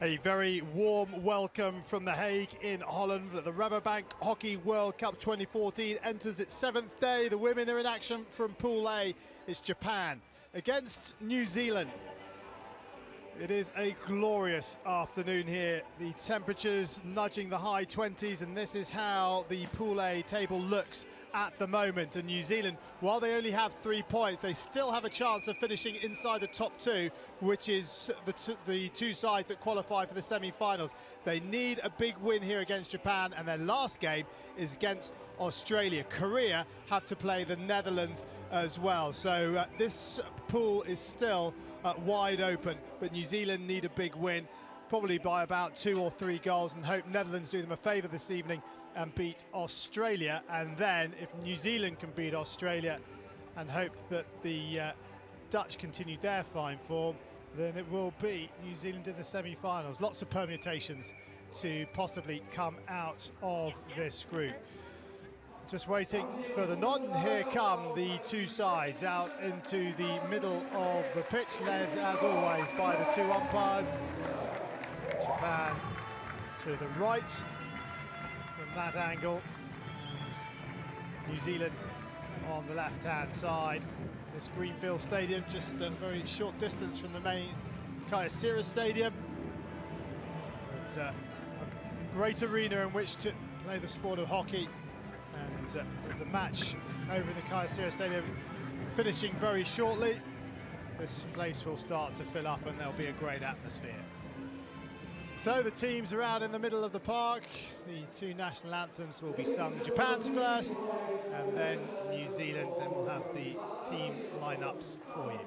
A very warm welcome from The Hague in Holland. The Rabobank Hockey World Cup 2014 enters its 7th day. The women are in action from Pool A. It's Japan against New Zealand. It is a glorious afternoon here. The temperatures nudging the high 20s, and this is how the Pool A table looks at the moment. And New Zealand, while they only have 3 points, they still have a chance of finishing inside the top 2, which is the two sides that qualify for the semi-finals. They need a big win here against Japan, and their last game is against Australia. Korea have to play the Netherlands as well. So this pool is still wide open, but New Zealand need a big win, probably by about 2 or 3 goals, and hope Netherlands do them a favour this evening and beat Australia. And then if New Zealand can beat Australia and hope that the Dutch continue their fine form, then it will be New Zealand in the semi-finals. Lots of permutations to possibly come out of this group. Just waiting for the nod, and here come the two sides out into the middle of the pitch, led as always by the 2 umpires. Japan to the right from that angle, and New Zealand on the left-hand side. This Greenfield Stadium, just a very short distance from the main Hague Stadium. It's a great arena in which to play the sport of hockey. And with the match over in the Hague Stadium finishing very shortly, this place will start to fill up and there'll be a great atmosphere. So the teams are out in the middle of the park. The 2 national anthems will be sung. Japan's first, and then New Zealand. Then we'll have the team lineups for you.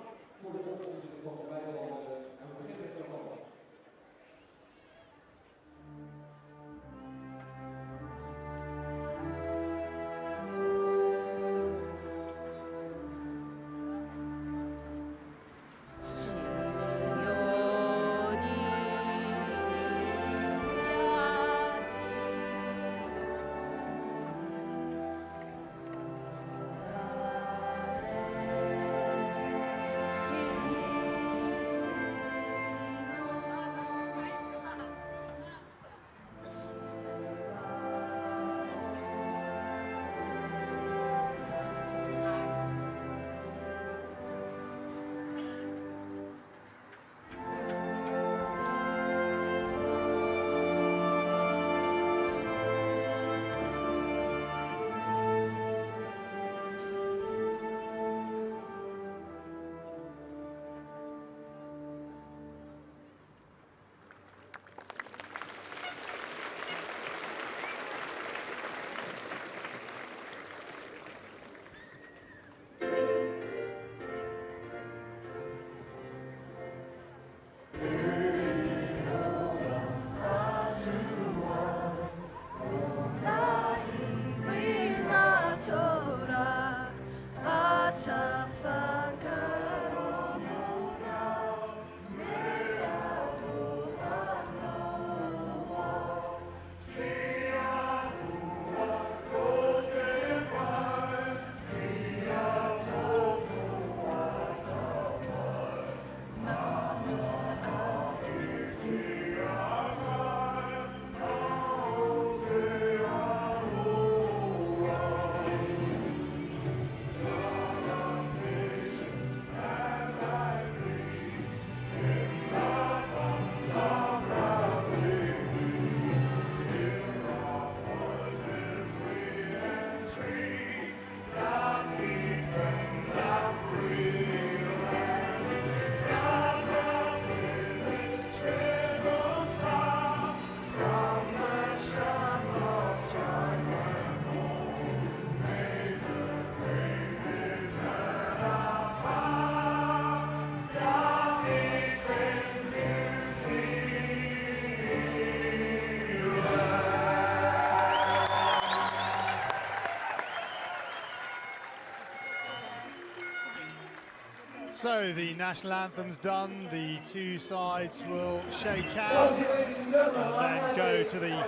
So the national anthem's done, the 2 sides will shake hands and then go to the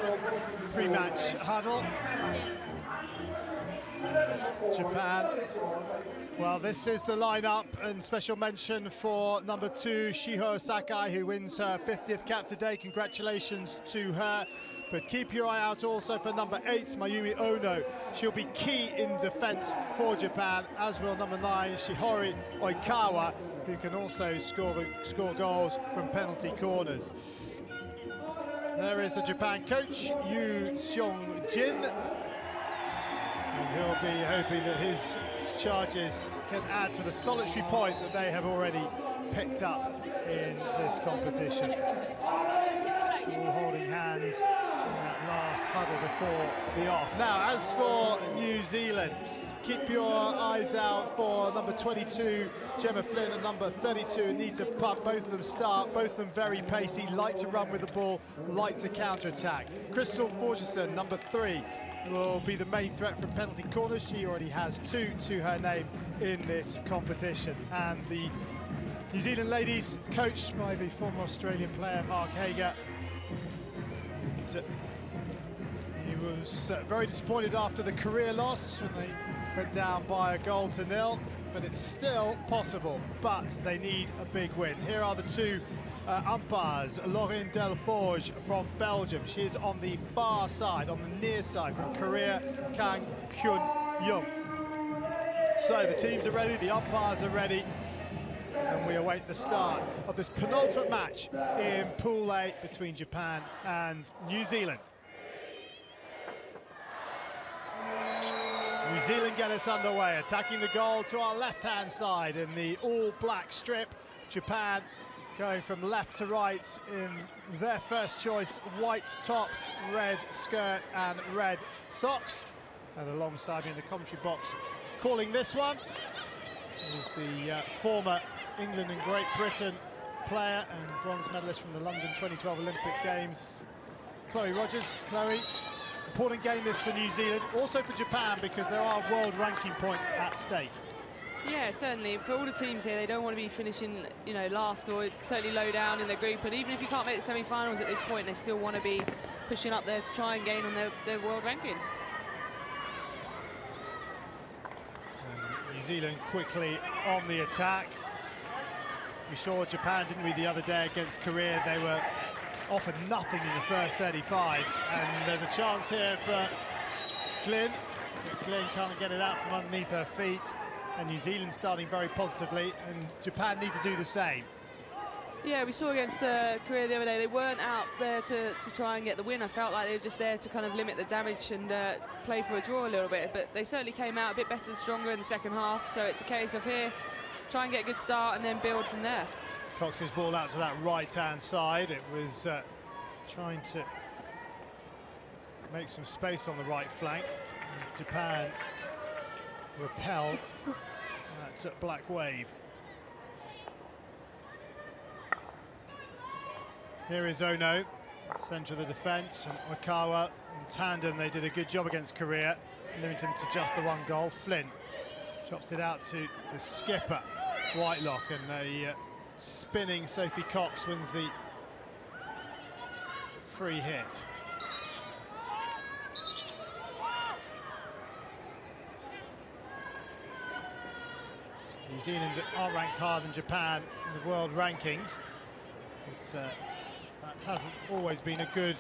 pre-match huddle. point, Japan. Well, this is the lineup, and special mention for number 2, Shiho Sakai, who wins her 50th cap today. Congratulations to her. But keep your eye out also for number 8, Mayumi Ono. She'll be key in defence for Japan, as will number 9, Shihori Oikawa, who can also score goals from penalty corners. There is the Japan coach, Yu Seong-jin. And he'll be hoping that his charges can add to the solitary point that they have already picked up in this competition. All holding hands in that last huddle before the off. Now, as for New Zealand, keep your eyes out for number 22, Gemma Flynn, and number 32, Anita Putt. Both of them start, both of them very pacey, like to run with the ball, like to counter-attack. Crystal Forgerson, number 3, will be the main threat from penalty corners. She already has 2 to her name in this competition. And the New Zealand ladies, coached by the former Australian player Mark Hague. He was very disappointed after the career loss when they went down by a 1-0, but it's still possible, but they need a big win. Here are the 2 umpires. Laurine Delforge from Belgium. She is on the far side, on the near side, from Korea, Kang Kyun-young. So the teams are ready, the umpires are ready, and we await the start of this penultimate match in Pool A between Japan and New Zealand. New Zealand get us underway, attacking the goal to our left-hand side in the all-black strip. Japan going from left to right in their first choice, white tops, red skirt and red socks. And alongside me in the commentary box, calling this one, is the former England and Great Britain player and bronze medalist from the London 2012 Olympic Games, Chloe Rogers. Chloe, important game this for New Zealand, also for Japan, because there are world ranking points at stake. Yeah, certainly. For all the teams here, they don't want to be finishing, you know, last or certainly low down in their group. And even if you can't make the semi-finals at this point, they still want to be pushing up there to try and gain on their world ranking. And New Zealand quickly on the attack. We saw Japan, didn't we, the other day against Korea? They were offered nothing in the first 35, and there's a chance here for Glynn. Glynn can't get it out from underneath her feet, and New Zealand starting very positively, and Japan need to do the same. Yeah, we saw against Korea the other day, they weren't out there to try and get the win. I felt like they were just there to kind of limit the damage and play for a draw a little bit, but they certainly came out a bit better and stronger in the second half, so it's a case of here, try and get a good start and then build from there. Cox's ball out to that right-hand side. It was trying to make some space on the right flank. And Japan repel that black wave. Here is Ono, centre of the defence, and Oikawa in tandem. They did a good job against Korea, limiting them to just the 1 goal. Flynn chops it out to the skipper, Whitelock, and a spinning Sophie Cox wins the free hit. New Zealand are ranked higher than Japan in the world rankings, but that hasn't always been a good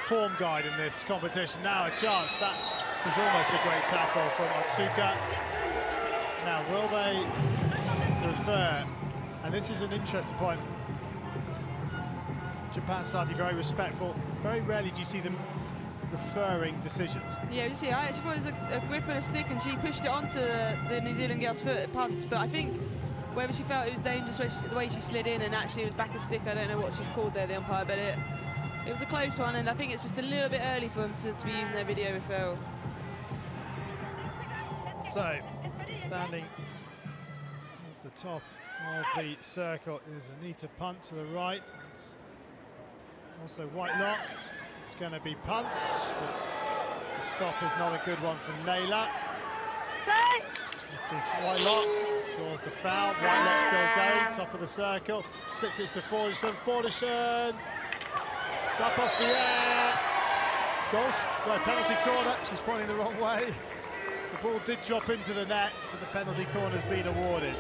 form guide in this competition. Now a chance, that was almost a great tackle from Otsuka. Now will they refer? And this is an interesting point. Japan started very respectful. Very rarely do you see them referring decisions. Yeah, you see, I actually thought it was a grip and a stick, and she pushed it onto the New Zealand girl's foot at punt. But I think whether she felt it was dangerous, the way she slid in, and actually it was back a stick, I don't know what she's called there, the umpire, but it was a close one, and I think it's just a little bit early for them to be using their video referral. So, standing at the top of the circle is Anita Punt to the right. It's also Whitelock. It's going to be punts, but the stop is not a good one from Naylor. This is Whitelock, draws the foul. Whitelock still going, top of the circle. Slips it to Forderson. Forderson, it's up off the air. Goals, no, penalty corner. She's pointing the wrong way. The ball did drop into the net, but the penalty corner's been awarded.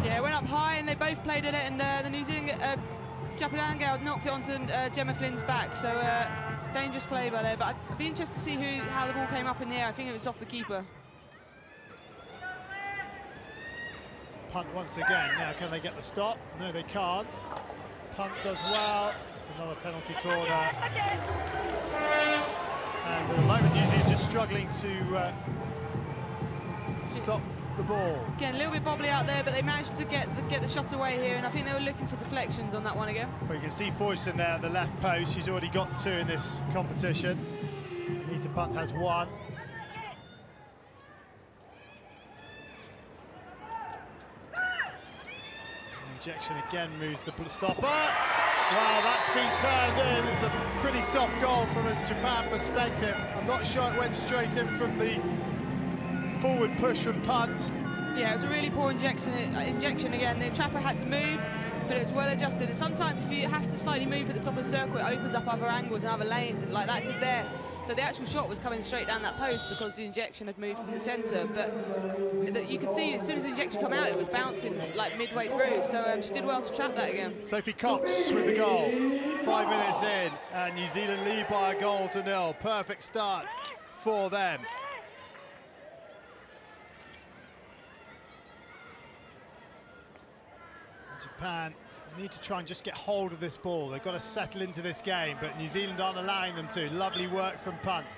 Yeah, it went up high and they both played at it, and the New Zealand Japan girl knocked it onto Gemma Flynn's back, so dangerous play by there. But I'd be interested to see how the ball came up in the air. I think it was off the keeper. Punt once again. Now can they get the stop? No, they can't. Punt does well. It's another penalty corner. And at the moment, New Zealand just struggling to stop the ball. Again, a little bit bobbly out there, but they managed to get the shot away here, and I think they were looking for deflections on that one again. Well, you can see Fortune there at the left post. She's already got 2 in this competition. Anita Punt has 1. Injection again moves the stopper. Wow, that's been turned in. It's a pretty soft goal from a Japan perspective. I'm not sure it went straight in from the forward push from Punt. Yeah, it was a really poor injection again. The trapper had to move, but it was well adjusted. And sometimes if you have to slightly move at the top of the circle, it opens up other angles and other lanes, and like that did there. So the actual shot was coming straight down that post because the injection had moved from the centre. But you could see as soon as the injection came out, it was bouncing like midway through. So she did well to trap that again. Sophie Cox with the goal. 5 minutes in, and New Zealand lead by a goal to 0. Perfect start for them. Japan need to try and just get hold of this ball. They've got to settle into this game, but New Zealand aren't allowing them to. Lovely work from Punt.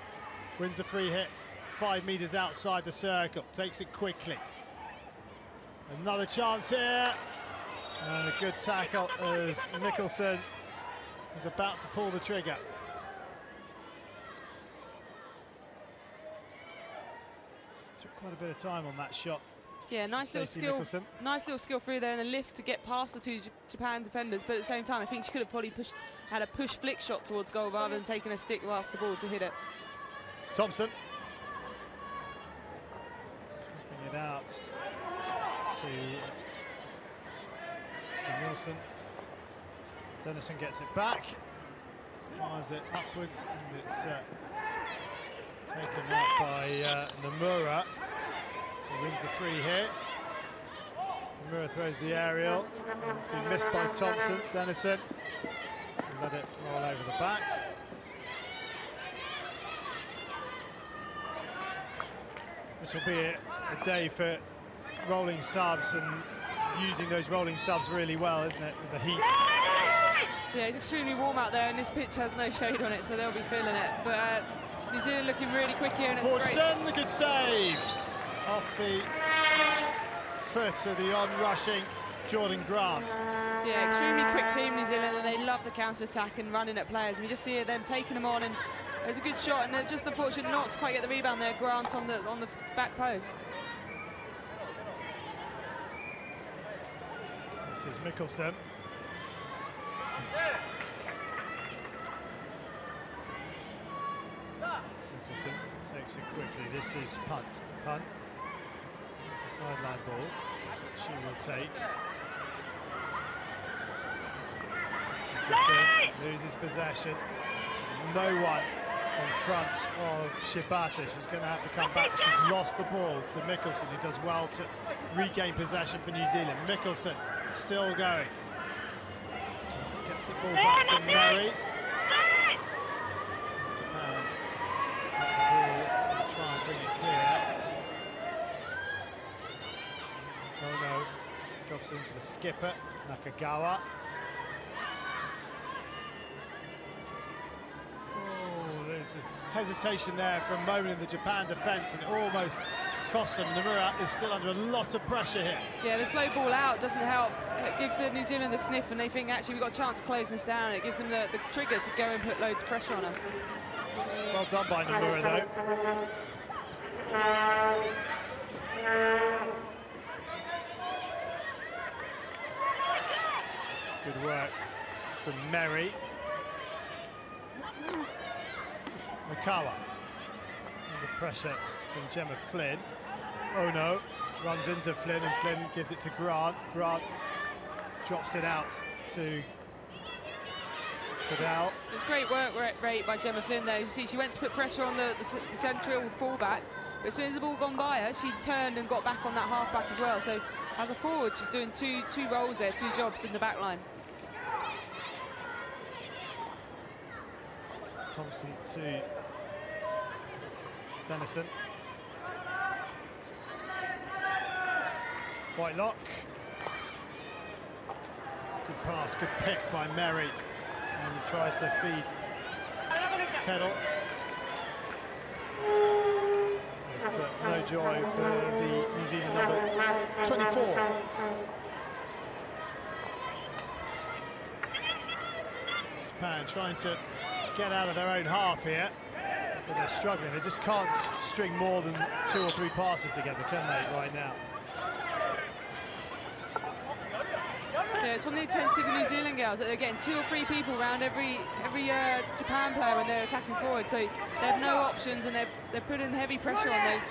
Wins the free hit 5 metres outside the circle. Takes it quickly. Another chance here. And a good tackle as Mikkelsen is about to pull the trigger. Took quite a bit of time on that shot. Yeah, nice little skill through there and a lift to get past the 2 Japan defenders. But at the same time, I think she could have probably had a push flick shot towards goal rather than taking a stick off the ball to hit it. Thompson. Flipping it out to Nielsen. Dennison gets it back, fires it upwards, and it's taken out by Nomura. He wins the free hit. Nomura throws the aerial. It's been missed by Thompson. Dennison let it roll over the back. This will be a day for rolling subs and using those rolling subs really well, isn't it, with the heat? Yeah, it's extremely warm out there, and this pitch has no shade on it, so they'll be feeling it. But New Zealand looking really quick here, and it's great. The good save off the foot of the on-rushing Jordan Grant. Yeah, extremely quick team, New Zealand, and they love the counter-attack and running at players. And we just see them taking them on, and it was a good shot, and they're just unfortunate not to quite get the rebound there. Grant on the back post. This is Mikkelsen. Mikkelsen takes it quickly. This is Punt. It's a sideline ball. She will take. Mikkelsen loses possession. No one in front of Shibata. She's going to have to come back. She's lost the ball to Mikkelsen. He does well to regain possession for New Zealand. Mikkelsen still going. Gets the ball back from Mary. Japan get the ball and try and bring it clear. Kono drops into the skipper, Nakagawa. Oh, there's a hesitation there for a moment in the Japan defence, and it almost cost them. Nomura is still under a lot of pressure here. Yeah, the slow ball out doesn't help. It gives the New Zealand a sniff, and they think actually we've got a chance of closing this down. It gives them the trigger to go and put loads of pressure on her. Well done by Nomura, though. Good work from Mary. Makawa under pressure from Gemma Flynn. Oh no, runs into Flynn, and Flynn gives it to Grant. Grant drops it out to Cadell. It was great work rate by Gemma Flynn there. You see, she went to put pressure on the central fullback, but as soon as the ball gone by her, she turned and got back on that half-back as well. So as a forward, she's doing two roles there, two jobs in the back line. Thompson to Dennison. Whitelock. Good pass, good pick by Merry. And tries to feed Kettle. But no joy for the New Zealand number 24. Japan trying to get out of their own half here, but they're struggling. They just can't string more than 2 or 3 passes together, can they, right now? Yeah, it's from the intensity of the New Zealand girls that they're getting 2 or 3 people around every Japan player when they're attacking forward. So they have no options, and they're putting heavy pressure on those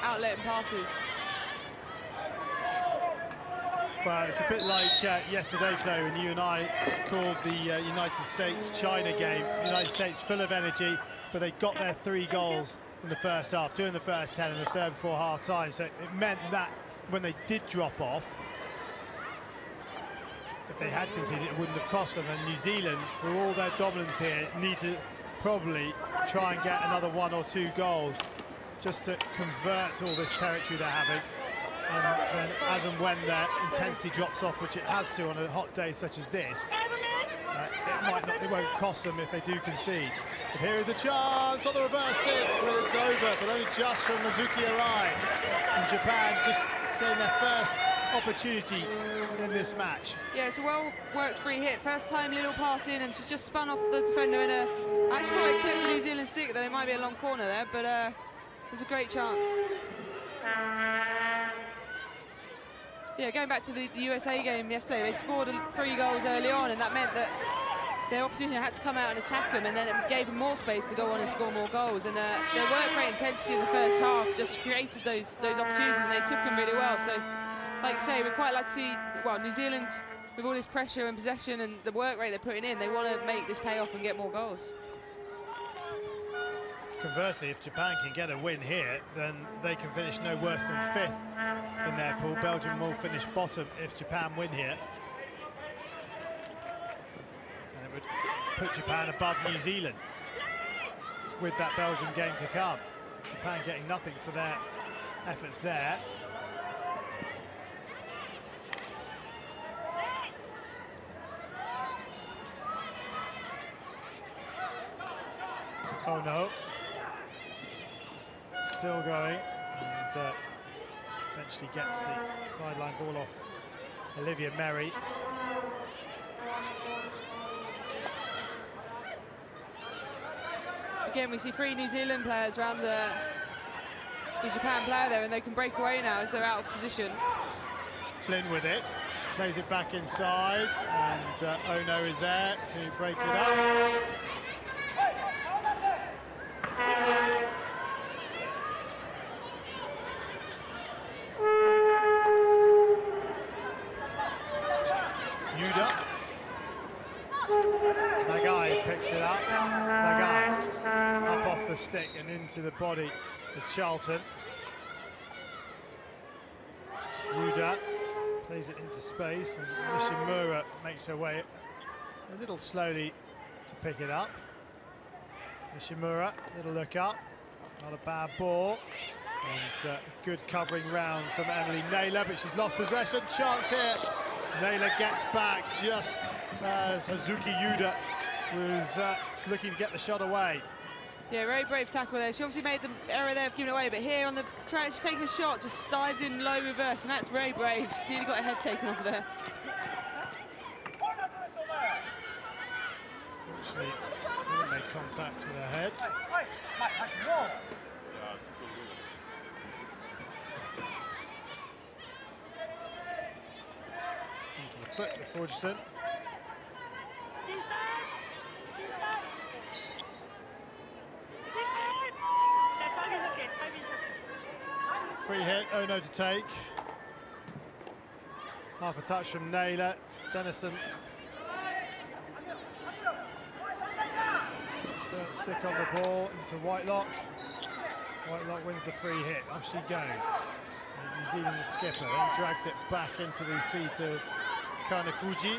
outlet and passes. Well, it's a bit like yesterday, Chloe, when you and I called the United States-China game. United States full of energy, but they got their 3 goals in the first half, 2 in the first 10 and a third before half-time. So it meant that when they did drop off, if they had conceded, it wouldn't have cost them. And New Zealand, for all their dominance here, need to probably try and get another 1 or 2 goals just to convert all this territory they're having. And then, as and when their intensity drops off, which it has to on a hot day such as this, it won't cost them if they do concede. But here is a chance on the reverse stick, but it's over, but only just from Mizuki Arai. And Japan just getting their first opportunity in this match. Yeah, it's a well-worked free hit. First time, little pass in, and she's just spun off the defender in a... I actually thought I clipped the New Zealand stick, that it might be a long corner there, but it was a great chance. Yeah, going back to the USA game yesterday, they scored 3 goals early on, and that meant that their opposition had to come out and attack them, and then it gave them more space to go on and score more goals. And their work rate intensity in the first half just created those opportunities, and they took them really well. So, like you say, we'd quite like to see, well, New Zealand, with all this pressure and possession and the work rate they're putting in, they want to make this pay off and get more goals. Conversely, if Japan can get a win here, then they can finish no worse than 5th in their pool. Belgium will finish bottom if Japan win here. And it would put Japan above New Zealand with that Belgium game to come. Japan getting nothing for their efforts there. Oh no. Still going, and eventually gets the sideline ball off Olivia Merry. Again, we see 3 New Zealand players around the Japan player there, and they can break away now as they're out of position. Flynn with it, plays it back inside, and Ono is there to break it up. It up, Nagai up off the stick and into the body of Charlton. Yuda plays it into space, and Nishimura makes her way a little slowly to pick it up. Nishimura, little look up, it's not a bad ball, and a good covering round from Emily Naylor, but she's lost possession. Chance here, Naylor gets back just as Hazuki Yuda was looking to get the shot away. Yeah, very brave tackle there. She obviously made the error there of giving it away, but here on the track, she's taking a shot, just dives in low reverse, and that's very brave. She's nearly got her head taken off there. Fortunately, didn't make contact with her head. Into the foot of Forgerson. Free hit, Ono to take. Half a touch from Naylor. Dennison stick on the ball into Whitelock. Whitelock wins the free hit. Off she goes. And New Zealand skipper then drags it back into the feet of Kanefuji.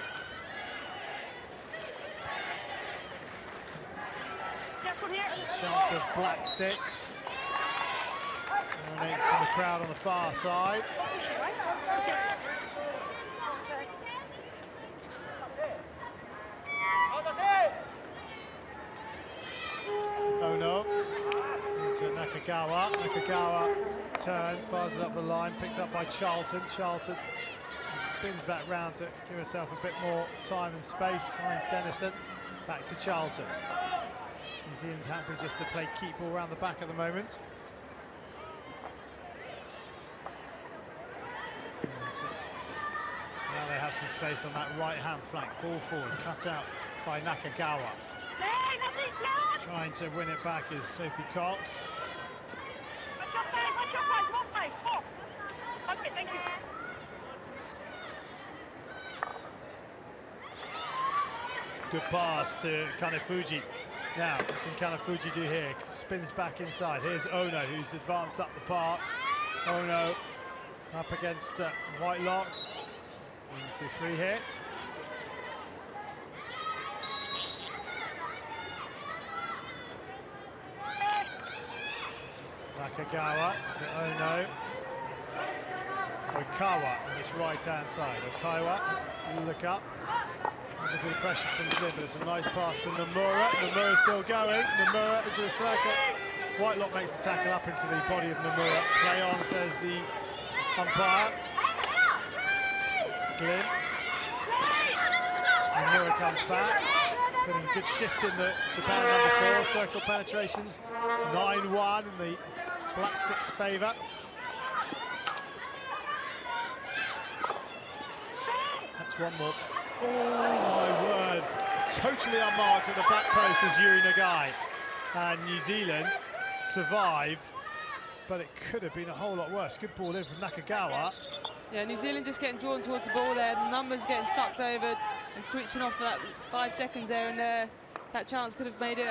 Chance of black sticks. Emanates from the crowd on the far side. Oh no. Into Nakagawa. Nakagawa turns, fires it up the line, picked up by Charlton. Charlton spins back round to give herself a bit more time and space, finds Dennison. Back to Charlton. New Zealand's happy just to play keep ball around the back at the moment. Now they have some space on that right-hand flank. Ball forward, cut out by Nakagawa. Trying to win it back is Sophie Cox. Good pass to Kanefuji. Now, what can Kanefuji do here? Spins back inside. Here's Ono, who's advanced up the park. Ono up against Whitelock. Wins the free hit. Nakagawa to Ono. Oikawa on this right-hand side. Oikawa, look up. A bit of pressure from Zim, but it's a nice pass to Nomura. Nomura still going. Nomura into the circle. Whitelock makes the tackle up into the body of Nomura. Play on, says the umpire. Glynn. Nomura comes back, putting a good shift in the Japan number 4. Circle penetrations, 9-1 in the Black Sticks' favour. That's one more. Oh my word, totally unmarked at the back post is Yuri Nagai. And New Zealand survive, but it could have been a whole lot worse. Good ball in from Nakagawa. Yeah, New Zealand just getting drawn towards the ball there, the numbers getting sucked over and switching off for that 5 seconds there, and that chance could have made it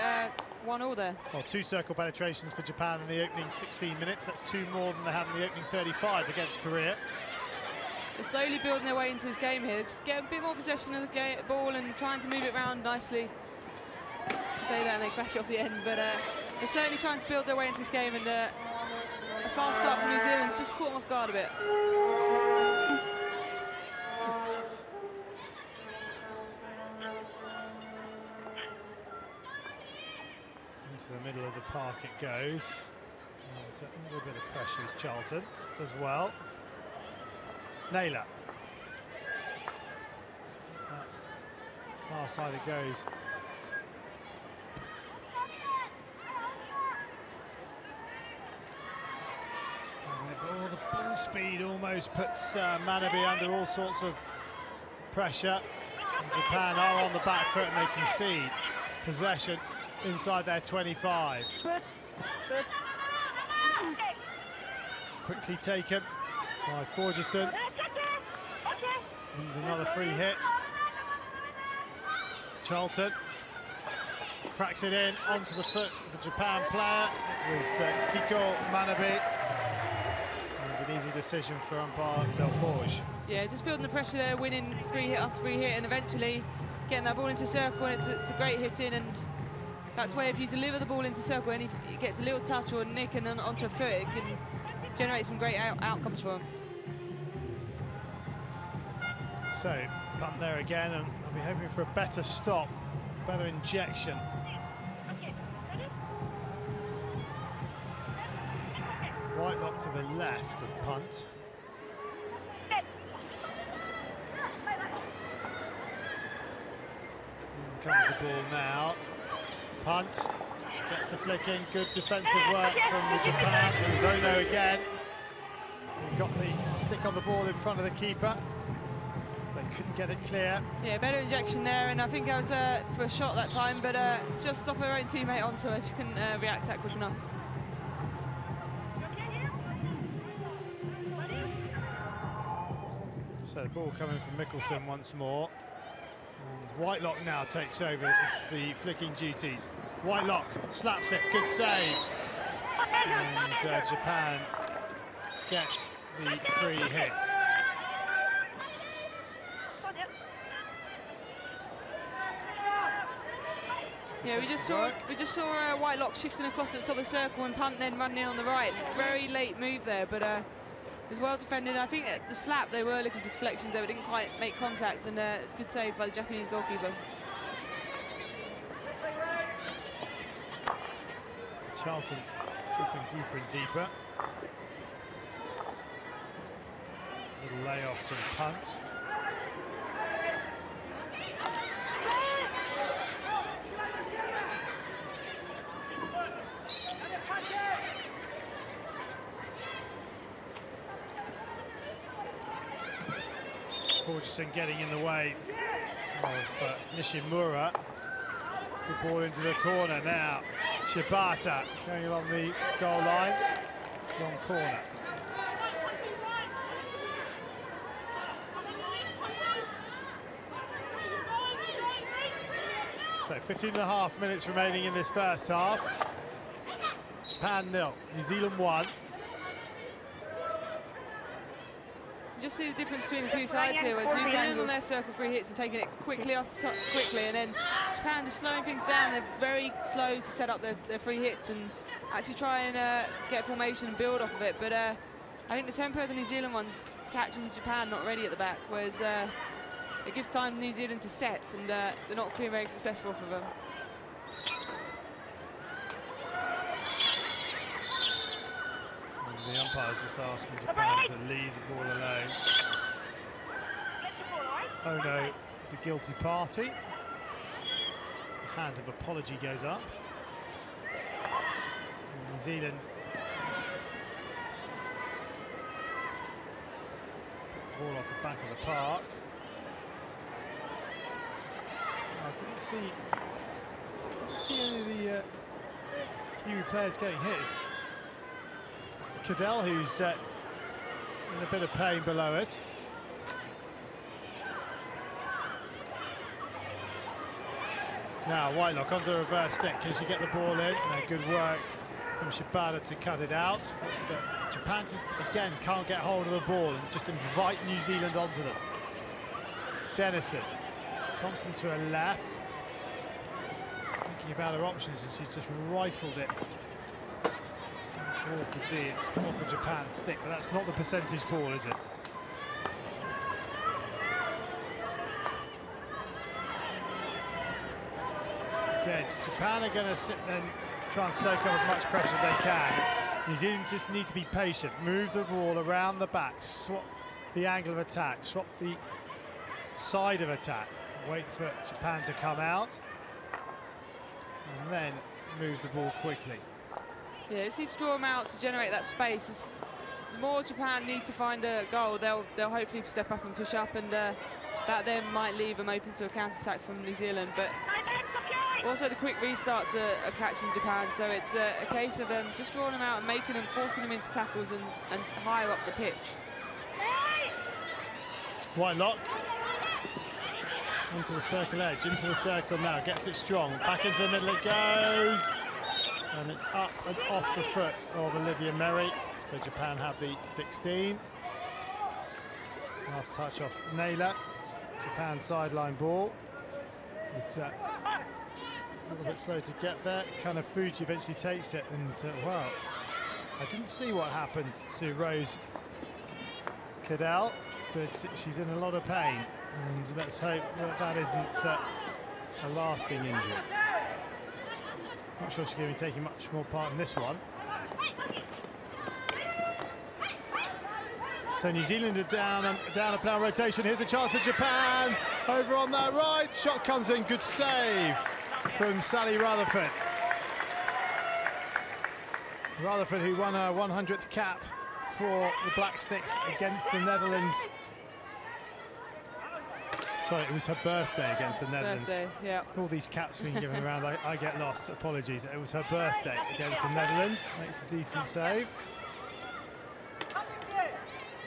1-1 there. Well, 2 circle penetrations for Japan in the opening 16 minutes. That's 2 more than they had in the opening 35 against Korea. They're slowly building their way into this game here. Just get a bit more possession of the ball and trying to move it around nicely. I say that and they crash it off the end, but they're certainly trying to build their way into this game, and a fast start from New Zealand's just caught them off guard a bit. Into the middle of the park it goes. And a little bit of pressure is Charlton, does well. Naylor. Far side it goes. Oh, the ball speed almost puts Manabe under all sorts of pressure. And Japan are on the back foot and they concede possession inside their 25. Quickly taken by Forgerson. He's another free hit. Charlton cracks it in onto the foot of the Japan player. It was Kiko Manabe. And an easy decision for umpire Delforge. Yeah, just building the pressure there, winning free hit after free hit, and eventually getting that ball into circle, and it's a great hit in, and that's where if you deliver the ball into circle and if it gets a little touch or nick and onto a foot, it can generate some great outcomes for him. So, punt there again, and I'll be hoping for a better stop, better injection. Whitelock to the left of punt. In comes the ball now. Punt, gets the flick in, good defensive work from the Japan. There's Ono again. He got the stick on the ball in front of the keeper. They couldn't get it clear. Yeah, better injection there, and I think I was for a shot that time, but just off her own teammate onto her, she couldn't react that quick enough. So the ball coming from Mikkelsen once more. And Whitelock now takes over the flicking duties. Whitelock slaps it, good save. And Japan gets the free hit. Yeah, we just saw Whitelock shifting across at the top of the circle and Punt then running in on the right. Very late move there, but it was well defended. I think at the slap they were looking for deflections there, but didn't quite make contact, and it's a good save by the Japanese goalkeeper. Charlton dropping deeper and deeper. Little layoff from Punt. Forgerson getting in the way of Nishimura. Good ball into the corner now. Shibata going along the goal line. Long corner. So 15.5 minutes remaining in this first half. Japan 0, New Zealand 1. Just see the difference between the two sides here, whereas New Zealand on their circle free hits were taking it quickly off the top quickly, and then Japan just slowing things down. They're very slow to set up their free hits and actually try and get formation and build off of it. But I think the tempo of the New Zealand ones catching Japan not ready at the back, whereas it gives time New Zealand to set, and they're not being very successful for them. The umpire's just asking Japan to leave the ball alone. Oh no, the guilty party. A hand of apology goes up. And New Zealand put the ball off the back of the park. I didn't see any of the Kiwi players getting hit. Cadell, who's in a bit of pain below us. Now Whitelock under reverse stick. Can she get the ball in? No, good work from Shibata to cut it out. Japan just again can't get hold of the ball and just invite New Zealand onto them. Dennison, Thompson to her left. She's thinking about her options and she's just rifled it towards the D. It's come off the Japan stick, but that's not the percentage ball, is it? Again, Japan are going to sit and try and soak up as much pressure as they can. New Zealand just need to be patient, move the ball around the back, swap the angle of attack, swap the side of attack, wait for Japan to come out, and then move the ball quickly. Yeah, just need to draw them out to generate that space. As the more Japan need to find a goal, they'll hopefully step up and push up, and that then might leave them open to a counter-attack from New Zealand. But also the quick restarts are catching Japan, so it's a case of just drawing them out and making them, forcing them into tackles and higher up the pitch. Whitelock into the circle edge, into the circle now, gets it strong, back into the middle it goes. And it's up and off the foot of Olivia Merry. So Japan have the 16. Last touch off Naylor. Japan sideline ball. It's a little bit slow to get there. Kanafuji eventually takes it, and well, I didn't see what happened to Rose Cadell, but she's in a lot of pain, and let's hope that isn't a lasting injury. Not sure she's going to be taking much more part in this one. So New Zealand are down a plan rotation. Here's a chance for Japan. Over on their right. Shot comes in. Good save from Sally Rutherford. Rutherford, who won her 100th cap for the Black Sticks against the Netherlands. Sorry, it was her birthday against the Netherlands. Birthday, yeah. All these caps being given around, I get lost. Apologies. It was her birthday against the Netherlands. Makes a decent save.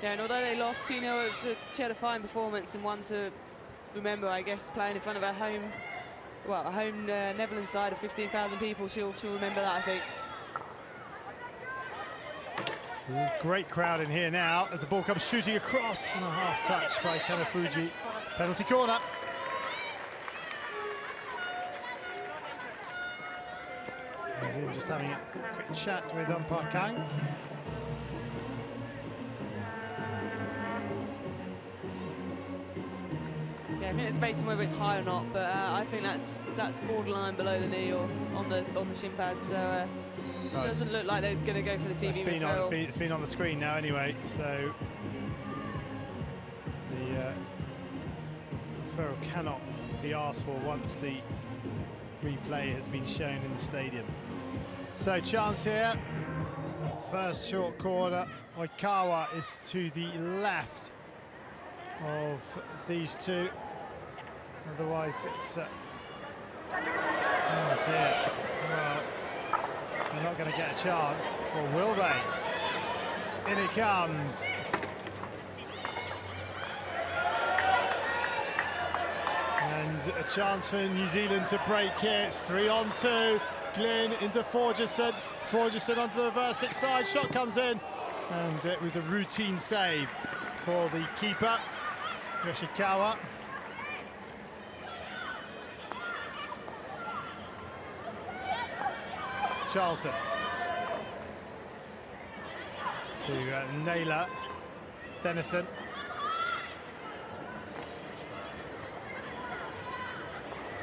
Yeah, and although they lost 2-0, she had a fine performance and one to remember, I guess, playing in front of her home well, a home Netherlands side of 15,000 people. She'll remember that, I think. Great crowd in here now as the ball comes shooting across, and a half touch by Kanafuji. Penalty corner. Just having a quick chat with umpire Kang. Yeah, I think it's debating whether it's high or not, but I think that's borderline below the knee or on the shin pad. So it doesn't look like they're going to go for the TV referral. It's been on the screen now anyway, so the referral cannot be asked for once the replay has been shown in the stadium. So chance here, first short corner. Oikawa is to the left of these two. Otherwise it's oh dear. Well, they're not going to get a chance, or will they? In it comes. And a chance for New Zealand to break here. It's 3-on-2. Glynn into Forgerson. Forgerson onto the reverse stick side. Shot comes in. And it was a routine save for the keeper, Yoshikawa. Charlton to Naylor. Dennison.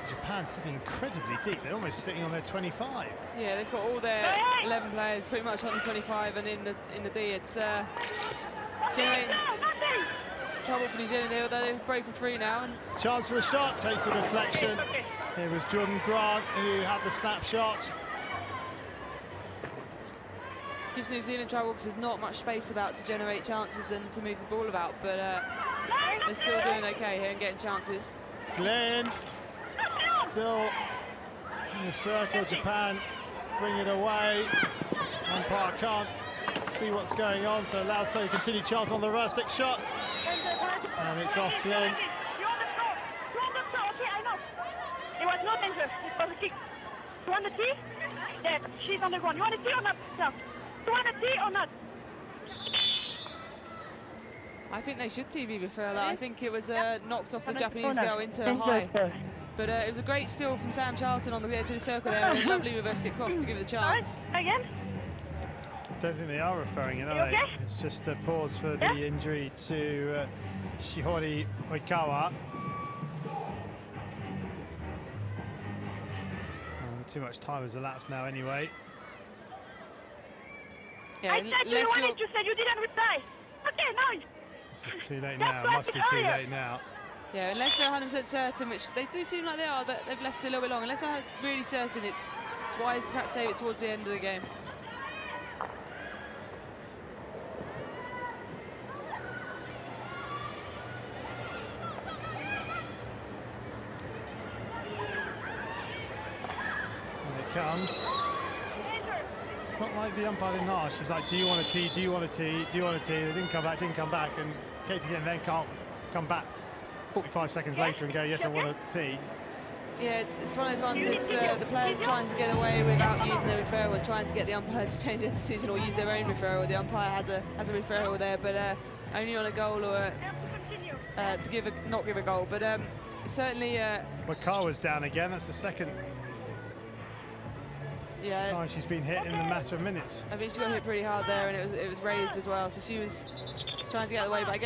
Japan sitting incredibly deep. They're almost sitting on their 25. Yeah, they've got all their 11 players pretty much on the 25, and in the D, it's generating trouble for New Zealand here, although they've broken free now. And chance for the shot, takes the deflection. It was Jordan Grant who had the snapshot. Gives New Zealand trouble because there's not much space about to generate chances and to move the ball about, but they're still doing okay here and getting chances. Glenn still in the circle. Japan bring it away. Umpire can't see what's going on, so allows play to continue. Charlton on the reverse stick shot, and it's off Glenn. It was not dangerous. It was a kick. You want the tea? Yeah, she's on the ground. You want the tea or not? No. You want the tea or not? I think they should TV referral. I think it was knocked off the Japanese girl into a high. But it was a great steal from Sam Charlton on the edge of the circle there, and a lovely reverse stick cross to give it a chance. Again? I don't think they are referring it, are they? Okay? It's just a pause for the injury to Shihori Oikawa. Too much time has elapsed now anyway. Yeah, I said you wanted, you said you didn't reply. Okay, now. This is too late now. It must be too late now. Yeah, unless they're 100% certain, which they do seem like they are, that they've left it a little bit long. Unless they're really certain, it's wise to perhaps save it towards the end of the game. Comes. It's not like the umpire didn't ask. She was like, do you want a tee, do you want a tee, do you want a tee? They didn't come back, and Katie again then can't come back 45 seconds later and go, yes, I want a tee. Yeah, it's one of those ones, it's the players trying to get away without using their referral and trying to get the umpire to change their decision or use their own referral. The umpire has a referral there, but only on a goal or to not give a goal. But certainly... Oikawa's down again, that's the second time she's been hit in the matter of minutes. I think she got hit pretty hard there, and it was raised as well, so she was trying to get out of the way, but I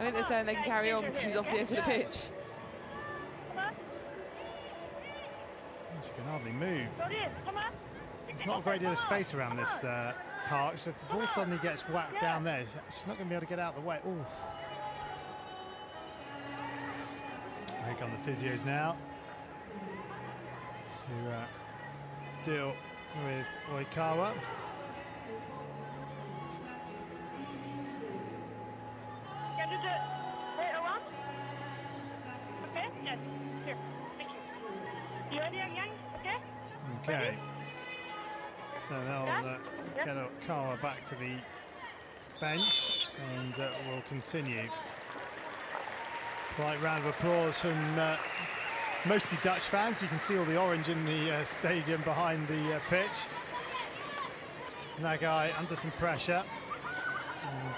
think they're saying they can carry on because she's off the edge of the pitch. She can hardly move. There's not a great deal of space around this park, so if the ball suddenly gets whacked down there, she's not going to be able to get out of the way. Ooh. Here come the physios now to deal with Oikawa. Can you just wait around? Okay, yes, here, thank you. You ready again, okay? Okay. So they'll get Oikawa back to the bench, and we'll continue. Polite round of applause from mostly Dutch fans. You can see all the orange in the stadium behind the pitch. Nagai under some pressure.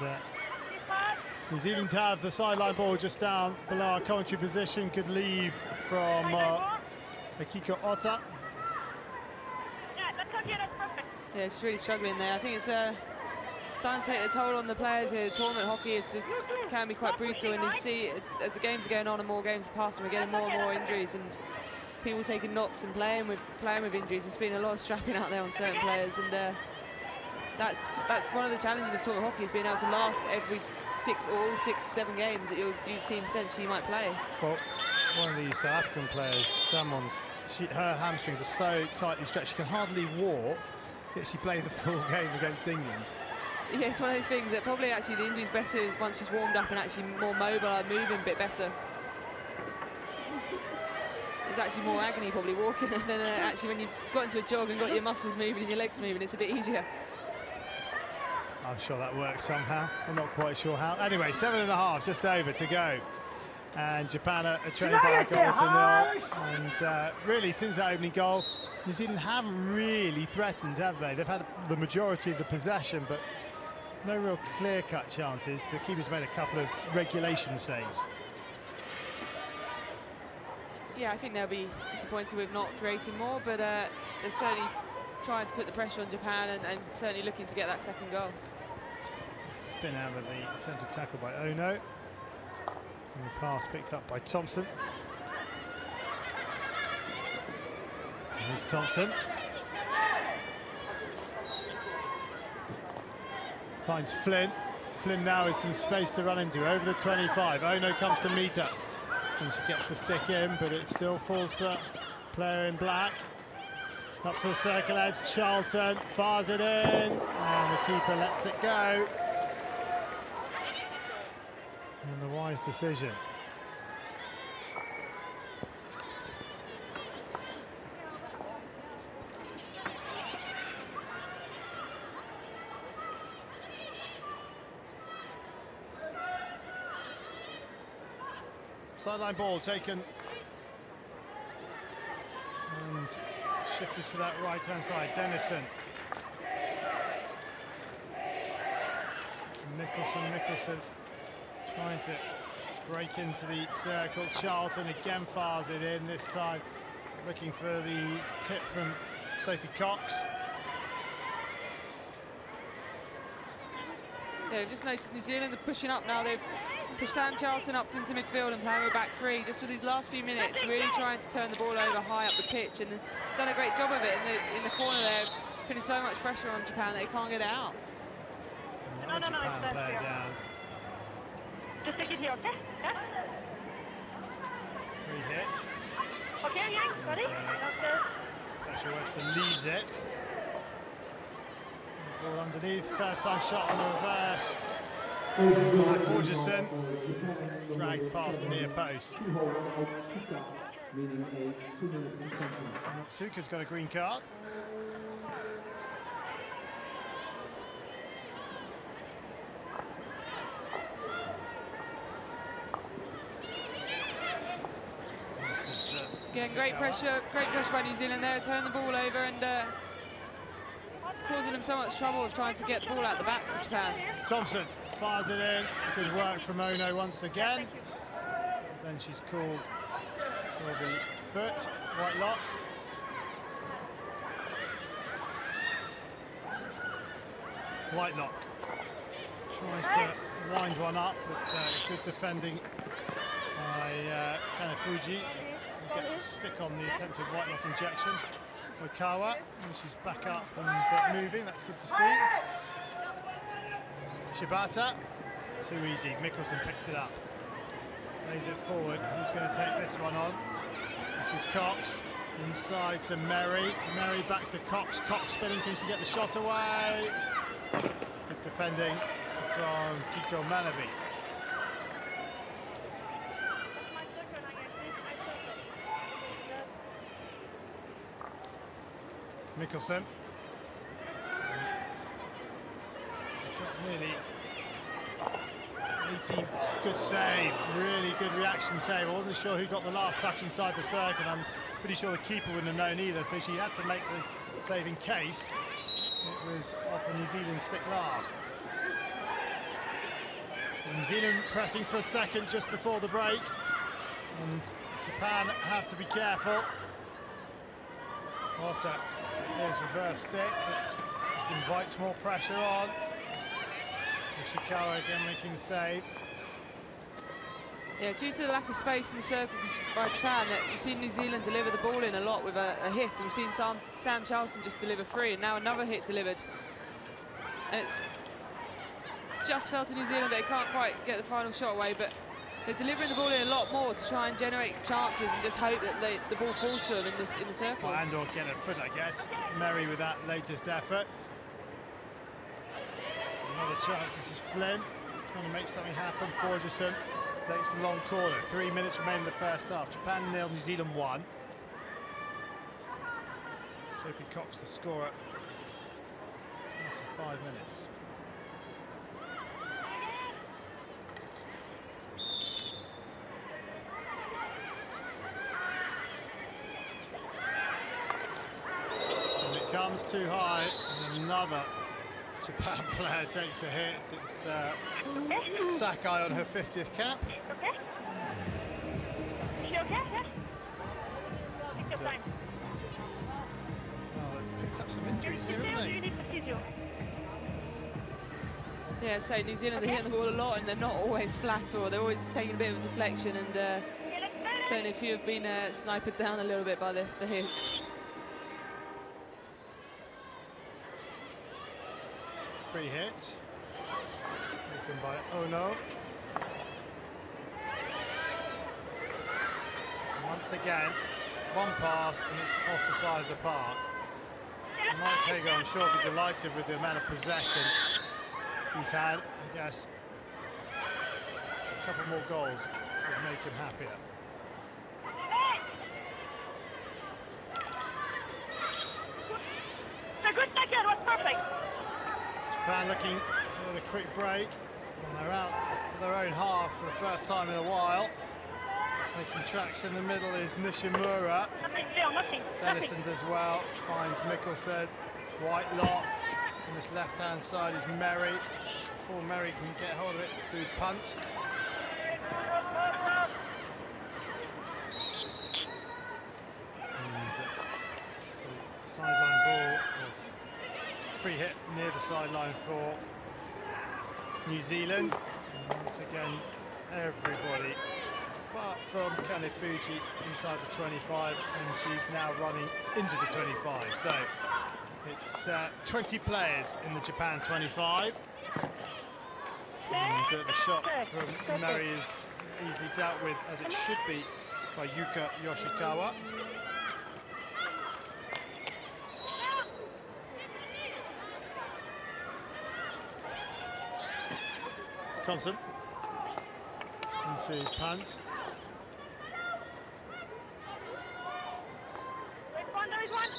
And New Zealand have the sideline ball just down below our commentary position. Good leave from Akiko Ota. Yeah, she's really struggling there. I think it's starting to take a toll on the players here. Tournament hockey, it can be quite brutal, and you see as the games are going on and more games are passing, we're getting more and more injuries and people taking knocks and playing with injuries. There's been a lot of strapping out there on certain players, and that's one of the challenges of tournament hockey, is being able to last every all 6-7 games that your team potentially might play. Well, one of the South African players, Damon's, her hamstrings are so tightly stretched she can hardly walk, yet she played the full game against England. Yeah, it's one of those things that probably actually the injury's better once she's warmed up and actually more mobile and moving a bit better. There's actually more agony probably walking, and then actually when you've got into a jog and got your muscles moving and your legs moving, it's a bit easier. I'm sure that works somehow. I'm not quite sure how. Anyway, 7.5 just over to go. And Japan are trailing by a goal to 0. And really, since that opening goal, New Zealand haven't really threatened, have they? They've had the majority of the possession, but no real clear-cut chances. The keeper's made a couple of regulation saves. Yeah, I think they'll be disappointed with not creating more, but they're certainly trying to put the pressure on Japan and certainly looking to get that second goal. Spin out of the attempted tackle by Ono. And the pass picked up by Thompson. And it's Thompson. Finds Flynn. Flynn now with some space to run into over the 25. Ono comes to meet her. And she gets the stick in, but it still falls to a player in black. Up to the circle edge, Charlton fires it in, and the keeper lets it go. And the wise decision. Sideline ball taken and shifted to that right-hand side. Dennison to Mickelson trying to break into the circle. Charlton again fires it in, this time looking for the tip from Sophie Cox. Yeah, just noticed New Zealand are pushing up now. They've pushed Sam Charlton up into midfield and playing with back three just for these last few minutes, really trying to turn the ball over high up the pitch, and done a great job of it in the corner there, putting so much pressure on Japan that they can't get it out. Another Japan player down. Just take it here, okay? Yeah? Free hit. Okay, yeah, ready? Pressure Webster leaves it. Ball underneath, first time shot on the reverse. By Forgerson, dragged past the near post. Natsuka's got a green card. Again, great pressure by New Zealand there, turn the ball over, and it's causing them so much trouble of trying to get the ball out the back for Japan. Thompson fires it in. Good work from Ono once again. Then she's called for the foot. Whitelock. Whitelock tries to wind one up, but good defending by Kanafuji. Gets a stick on the attempted Whitelock injection. Okawa, and she's back up and moving. That's good to see. Shibata, too easy. Mickelson picks it up, lays it forward. Who's going to take this one on? This is Cox. Inside to Merry. Merry back to Cox. Cox spinning. Can she get the shot away? Good defending from Kiko Manabi. Mickelson. Nearly 18, good save, really good reaction save. I wasn't sure who got the last touch inside the circle. I'm pretty sure the keeper wouldn't have known either, so she had to make the save in case it was off a New Zealand stick last. New Zealand pressing for a second just before the break, and Japan have to be careful. Wata is reverse stick, but just invites more pressure on. Yoshikawa again making the save. Yeah, due to the lack of space in the circle by Japan, we've seen New Zealand deliver the ball in a lot with a hit, and we've seen Sam Charleston just deliver 3, and now another hit delivered. And it's just fell to New Zealand, they can't quite get the final shot away, but they're delivering the ball in a lot more to try and generate chances and just hope that the ball falls to them in the circle. Well, and or get a foot, I guess. Merry with that latest effort. Another chance, this is Flynn, trying to make something happen. Forgerson takes the long corner. 3 minutes remain in the first half. Japan 0, New Zealand 1. Sophie Cox, the scorer, after 5 minutes. And it comes too high, and another Japan player takes a hit. It's Sakai on her 50th cap. Okay. Is she okay? Yeah. Take your time. Well, they've picked up some injuries here, haven't You they? need to physio. Yeah, so New Zealand are hitting the ball a lot, and they're not always flat, or they're always taking a bit of a deflection, and certainly a few have been sniped down a little bit by the hits. Free hit. Taken by Ono. And once again, one pass and it's off the side of the park. So Mike Hague, I'm sure, will be delighted with the amount of possession he's had. I guess a couple more goals would make him happier. The good tackle was perfect. Japan looking to a quick break, and they're out of their own half for the first time in a while. Making tracks in the middle is Nishimura. Nothing. Dennison does well, finds Mikkelsen, Whitelock. On this left-hand side is Merry. Before Merry can get hold of it, it's through punt. And, so sideline ball, free hit near the sideline for New Zealand. And once again, everybody, apart from Kanefuji, inside the 25, and she's now running into the 25. So it's 20 players in the Japan 25. And the shot from Merry is easily dealt with, as it should be, by Yuka Yoshikawa. Thompson into punt. There is one.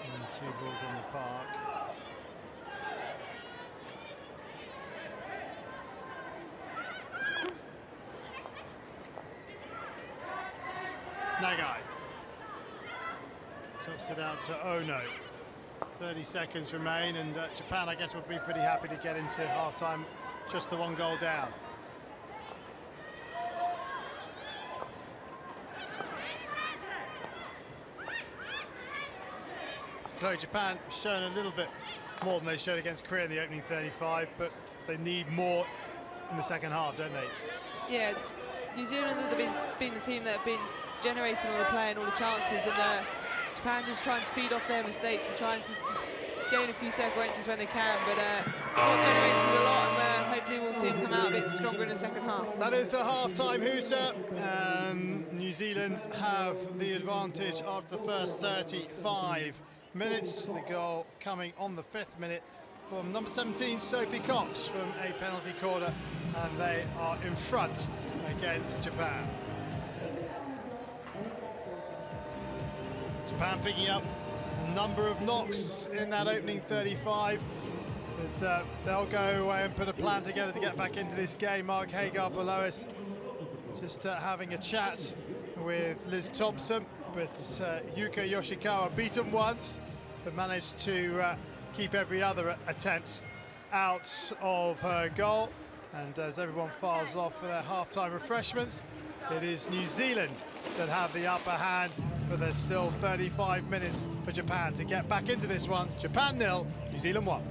And 2 balls on the park. Nagai drops it out to Ono. 30 seconds remain, and Japan, I guess, would be pretty happy to get into half-time just the 1 goal down. So Japan shown a little bit more than they showed against Korea in the opening 35, but they need more in the second half, don't they? Yeah, New Zealand have been the team that have been generating all the play and all the chances, and Japan just trying to feed off their mistakes and trying to just gain a few circle entries when they can, but not generating a lot, and hopefully we'll see them come out a bit stronger in the second half. That is the half-time hooter, and New Zealand have the advantage of the first 35 minutes. The goal coming on the 5th minute from number 17, Sophie Cox, from a penalty corner, and they are in front against Japan. Japan picking up a number of knocks in that opening 35. They'll go away and put a plan together to get back into this game. Mark Hague below us, just having a chat with Liz Thompson. But Yuka Yoshikawa beaten once, but managed to keep every other attempt out of her goal. And as everyone files off for their half-time refreshments, it is New Zealand that have the upper hand, but there's still 35 minutes for Japan to get back into this one. Japan 0, New Zealand 1.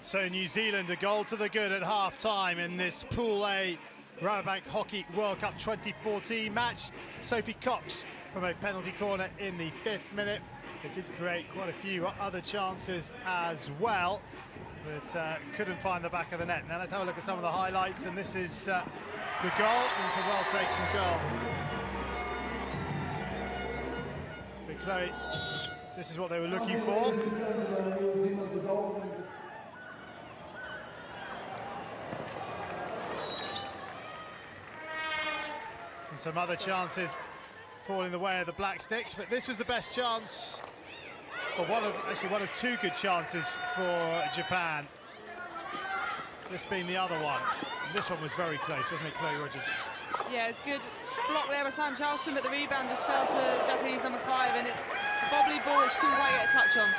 So New Zealand a goal to the good at half-time in this Pool A Rabobank Hockey World Cup 2014 match. Sophie Cox from a penalty corner in the 5th minute. They did create quite a few other chances as well, but couldn't find the back of the net. Now let's have a look at some of the highlights, and this is the goal, and it's a well-taken goal. But Chloe, this is what they were looking for. And some other chances falling the way of the Black Sticks, but this was the best chance, or one of two good chances for Japan. This being the other one. And this one was very close, wasn't it, Chloe Rogers? Yeah, it's good block there by Sam Charleston, but the rebound just fell to Japanese number 5, and it's a bobbly ball which couldn't quite get a touch on.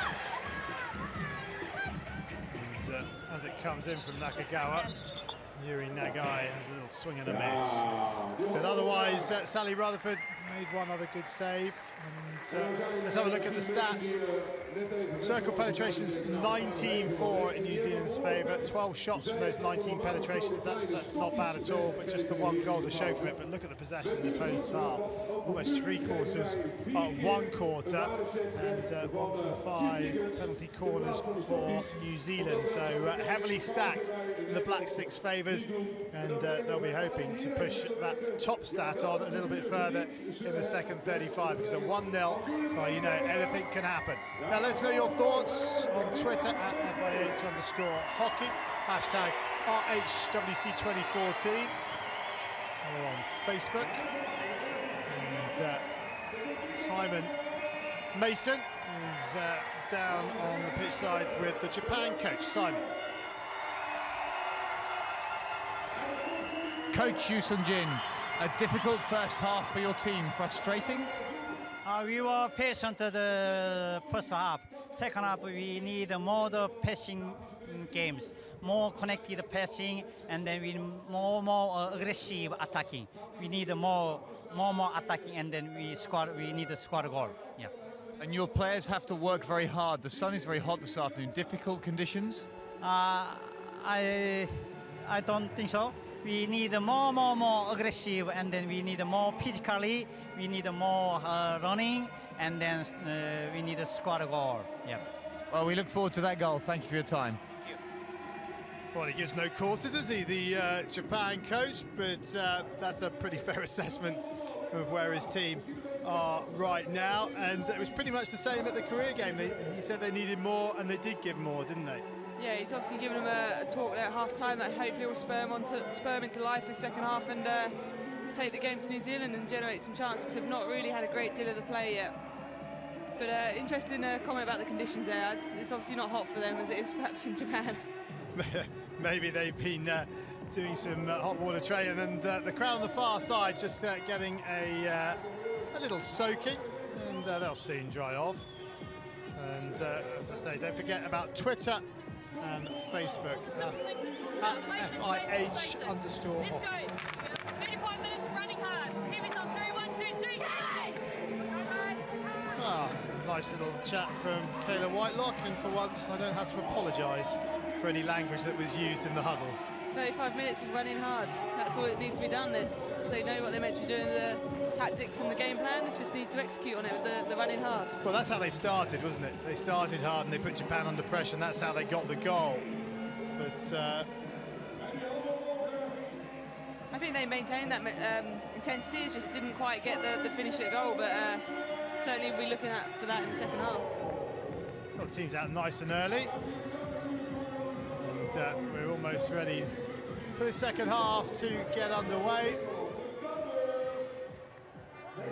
And, as it comes in from Nakagawa, Yuri Nagai has a little swing and a miss. But otherwise, Sally Rutherford made one other good save. And let's have a look at the stats. Circle penetrations 19-4 in New Zealand's favour. 12 shots from those 19 penetrations. That's not bad at all, but just the one goal to show from it. But look at the possession in the opponent's half. Almost 3/4, 1/4, and 1 from 5 penalty corners for New Zealand. So heavily stacked in the Black Sticks' favours, and they'll be hoping to push that top stat on a little bit further in the second 35, because at 1-0, well, you know, anything can happen. Now let us know your thoughts on Twitter at FIH_hockey, hashtag RHWC2014, or on Facebook. And Simon Mason is down on the pitch side with the Japan coach. Simon. Coach Yoo Sun-jin, a difficult first half for your team, frustrating? We were patient the first half. Second half, we need more the passing games, more connected passing, and then we more aggressive attacking. We need more attacking, and then we need to score a goal. Yeah. And your players have to work very hard. The sun is very hot this afternoon. Difficult conditions? I don't think so. We need more aggressive, and then we need more physically. We need more running, and then we need to score a goal. Yeah. Well, we look forward to that goal. Thank you for your time. Well, he gives no quarter, does he, the Japan coach? But that's a pretty fair assessment of where his team are right now. And it was pretty much the same at the Korea game. He said they needed more, and they did give more, didn't they? Yeah, he's obviously given them a talk there at half-time that hopefully will spur him into life the second half, and take the game to New Zealand and generate some chances, because they've not really had a great deal of the play yet. But interesting comment about the conditions there. It's obviously not hot for them as it is perhaps in Japan. Maybe they've been doing some hot water training, and the crowd on the far side just getting a little soaking, and they'll soon dry off. And as I say, don't forget about Twitter and Facebook at FIH_hockey. 35 minutes of running hard. Here we go. 3, 1, 2, 3. Nice little chat from Kayla Whitelock, and for once I don't have to apologise for any language that was used in the huddle. 35 minutes of running hard. That's all it needs to be done. They know what they're meant to be doing, the tactics and the game plan. It just needs to execute on it with the running hard. Well, that's how they started, wasn't it? They started hard and they put Japan under pressure, and that's how they got the goal. But I think they maintained that intensity. It just didn't quite get the finish at goal, but certainly we'll be looking for that in the second half. Well, the team's out nice and early, and we're almost ready for the second half to get underway.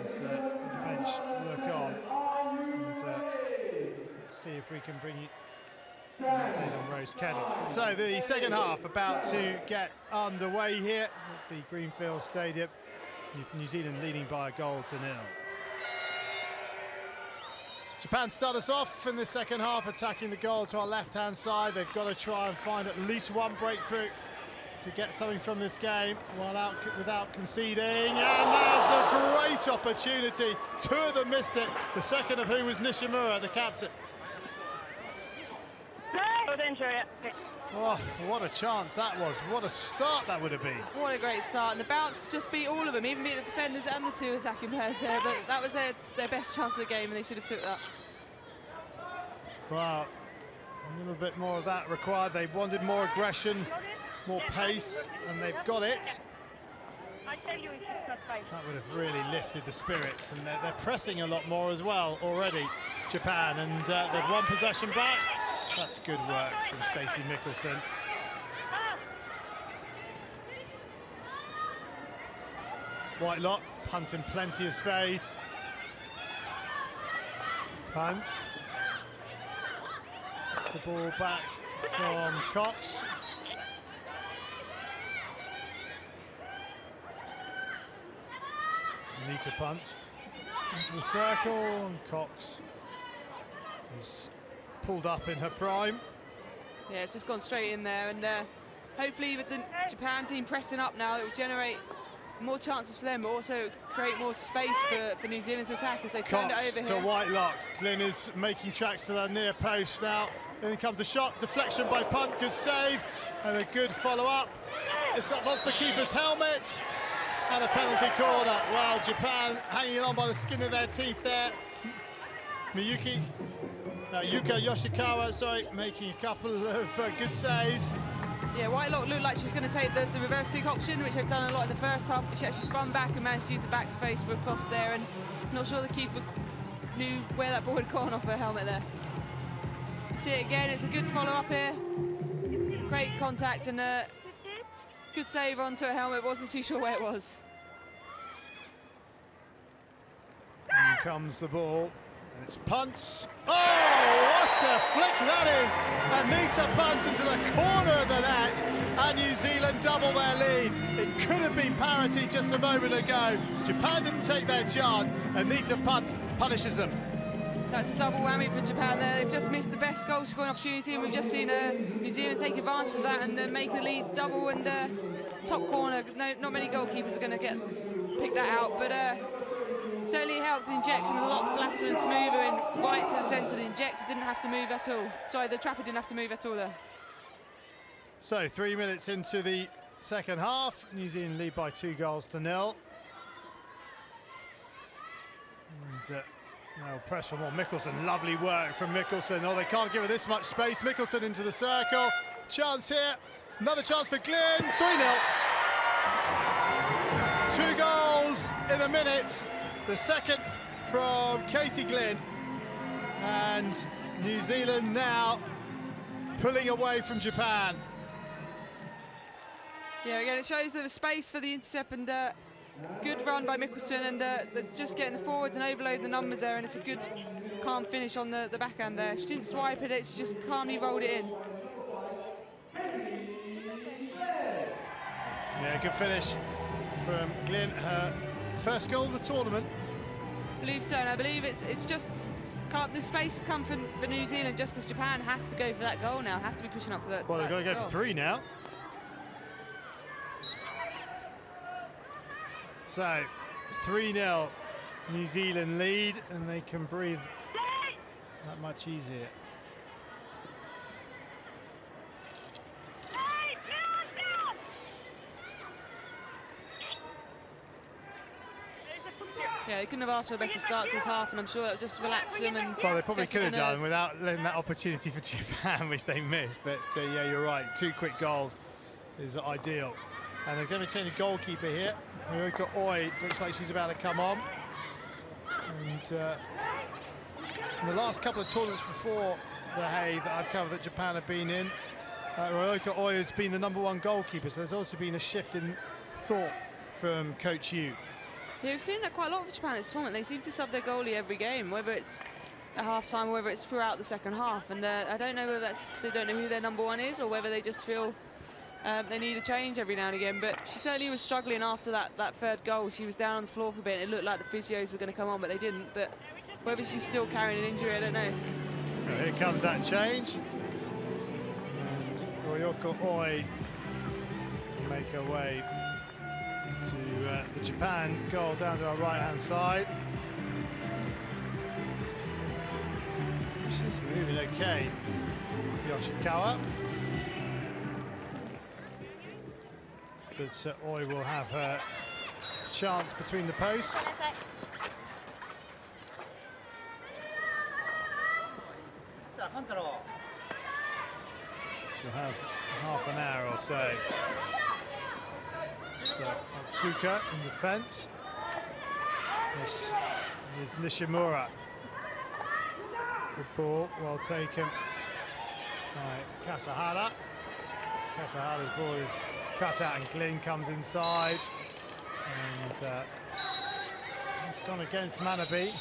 As the bench look on, and let's see if we can bring you an update on Rose Kettle. So the second half about to get underway here at the Greenfield Stadium. New Zealand leading by a goal to 0. Japan start us off in the second half, attacking the goal to our left-hand side. They've got to try and find at least one breakthrough to get something from this game without conceding. And there's the great opportunity. 2 of them missed it, the second of whom was Nishimura, the captain. Go then. danger, yeah. Okay. Oh, what a chance that was. What a start that would have been. What a great start. And the bounce just beat all of them, even beat the defenders and the two attacking players there. But that was their best chance of the game, and they should have took that. Well, a little bit more of that required. They wanted more aggression, more pace, and they've got it. I tell you, it's not fine. That would have really lifted the spirits, and they're pressing a lot more as well already, Japan, and they've won possession back. That's good work from Stacey Mikkelsen. Whitelock punting plenty of space. Punt. Gets the ball back from Cox. Anita punt into the circle, and Cox is pulled up in her prime. Yeah, it's just gone straight in there, and hopefully with the Japan team pressing up now, it will generate more chances for them, but also create more space for New Zealand to attack as they turned it Cox over to here. Whitelock. Glynn is making tracks to the near post now. Then comes a shot, deflection by Punt, good save, and a good follow-up. It's up off the keeper's helmet, and a penalty corner. Wow, Japan hanging on by the skin of their teeth there. Yuka Yoshikawa, sorry, making a couple of good saves. Yeah, Whitelock looked like she was going to take the reverse stick option, which they've done a lot in the first half, but she actually spun back and managed to use the back space for a cross there, and I'm not sure the keeper knew where that ball had gone off her helmet there. See it again, it's a good follow-up here. Great contact and a good save onto her helmet, wasn't too sure where it was. In comes the ball. It's Punt. Oh, what a flick that is! Anita Punt into the corner of the net, and New Zealand double their lead. It could have been parity just a moment ago. Japan didn't take their chance. Anita Punt punishes them. That's a double whammy for Japan there. They've just missed the best goal scoring opportunity, and we've just seen New Zealand take advantage of that and make the lead double, and top corner. No, not many goalkeepers are going to pick that out, but certainly helped. The injection was a lot flatter and smoother and right to the centre. The injector didn't have to move at all. Sorry, the trapper didn't have to move at all there. So 3 minutes into the second half, New Zealand lead by 2-0. And now press for more. Mikkelsen, lovely work from Mikkelsen. Oh, they can't give her this much space. Mikkelsen into the circle. Chance here. Another chance for Glynn. 3-0. 2 goals in a minute. The second from Katie Glynn. And New Zealand now pulling away from Japan. Yeah, again, it shows there was space for the intercept, and good run by Mikkelsen, and just getting the forwards and overloading the numbers there, and it's a good, calm finish on the backhand there. She didn't swipe at it, she just calmly rolled it in. Yeah, good finish from Glynn. Her first goal of the tournament. I believe so, and I believe it's just the space come for New Zealand just because Japan have to go for that goal now, have to be pushing up for that. Well, they've got to go for 3 now. So 3-0 New Zealand lead, and they can breathe that much easier. Yeah, they couldn't have asked for a better start to this half, and I'm sure that would just relax them. And well, they probably could have done nerves without letting that opportunity for Japan, which they missed. But yeah, you're right. 2 quick goals is ideal. And they're going to change a goalkeeper here. Ryoka Oi looks like she's about to come on. And in the last couple of tournaments before the Hague that I've covered that Japan have been in, Ryoka Oi has been the #1 goalkeeper. So there's also been a shift in thought from Coach Yu. Yeah, we've seen that quite a lot of Japan in this tournament. They seem to sub their goalie every game, whether it's at half-time or whether it's throughout the second half. And I don't know whether that's because they don't know who their #1 is, or whether they just feel they need a change every now and again. But she certainly was struggling after that third goal. She was down on the floor for a bit. It looked like the physios were going to come on, but they didn't. But whether she's still carrying an injury, I don't know. Here comes that change. And Ryoka Oi make her way to the Japan goal down to our right-hand side. She's moving okay. Yoshikawa. But Oi will have her chance between the posts. She'll have half an hour or so. So Atsuka in defence. This is Nishimura. Good ball, well taken by Kasahara. Kasahara's ball is cut out and Glynn comes inside. And it's gone against Manabe.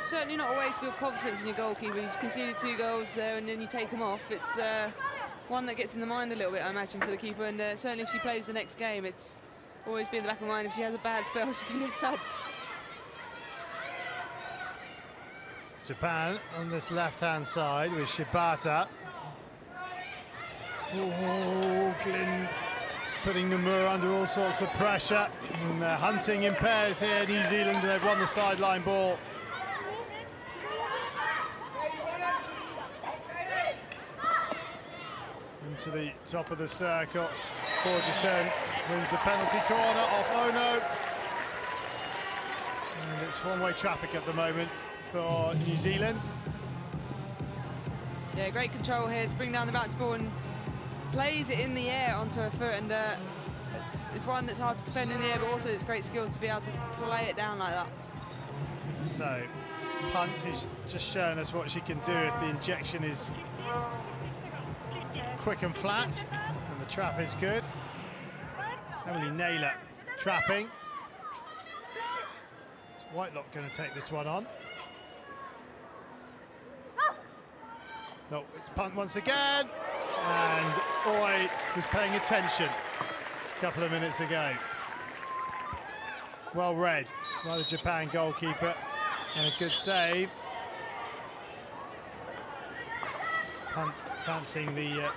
Certainly not a way to build confidence in your goalkeeper. You've conceded 2 goals there and then you take them off. It's one that gets in the mind a little bit, I imagine, for the keeper. And certainly if she plays the next game, it's always been in the back of my mind. If she has a bad spell, she can get subbed. Japan on this left-hand side with Shibata. Oh, Glynn putting Nomura under all sorts of pressure. And they're hunting in pairs here, New Zealand, and they've won the sideline ball. Into the top of the circle. Borjesson wins the penalty corner off Ono. And it's one-way traffic at the moment for New Zealand. Yeah, great control here to bring down the bounce ball and plays it in the air onto her foot. And it's one that's hard to defend in the air, but also it's great skill to be able to play it down like that. So, Punt, who's just showing us what she can do if the injection is quick and flat, and the trap is good. Emily Naylor trapping. Is Whitelock going to take this one on? No, it's Punt once again. And Oi was paying attention a couple of minutes ago. Well read by the Japan goalkeeper, and a good save. Punt fancying the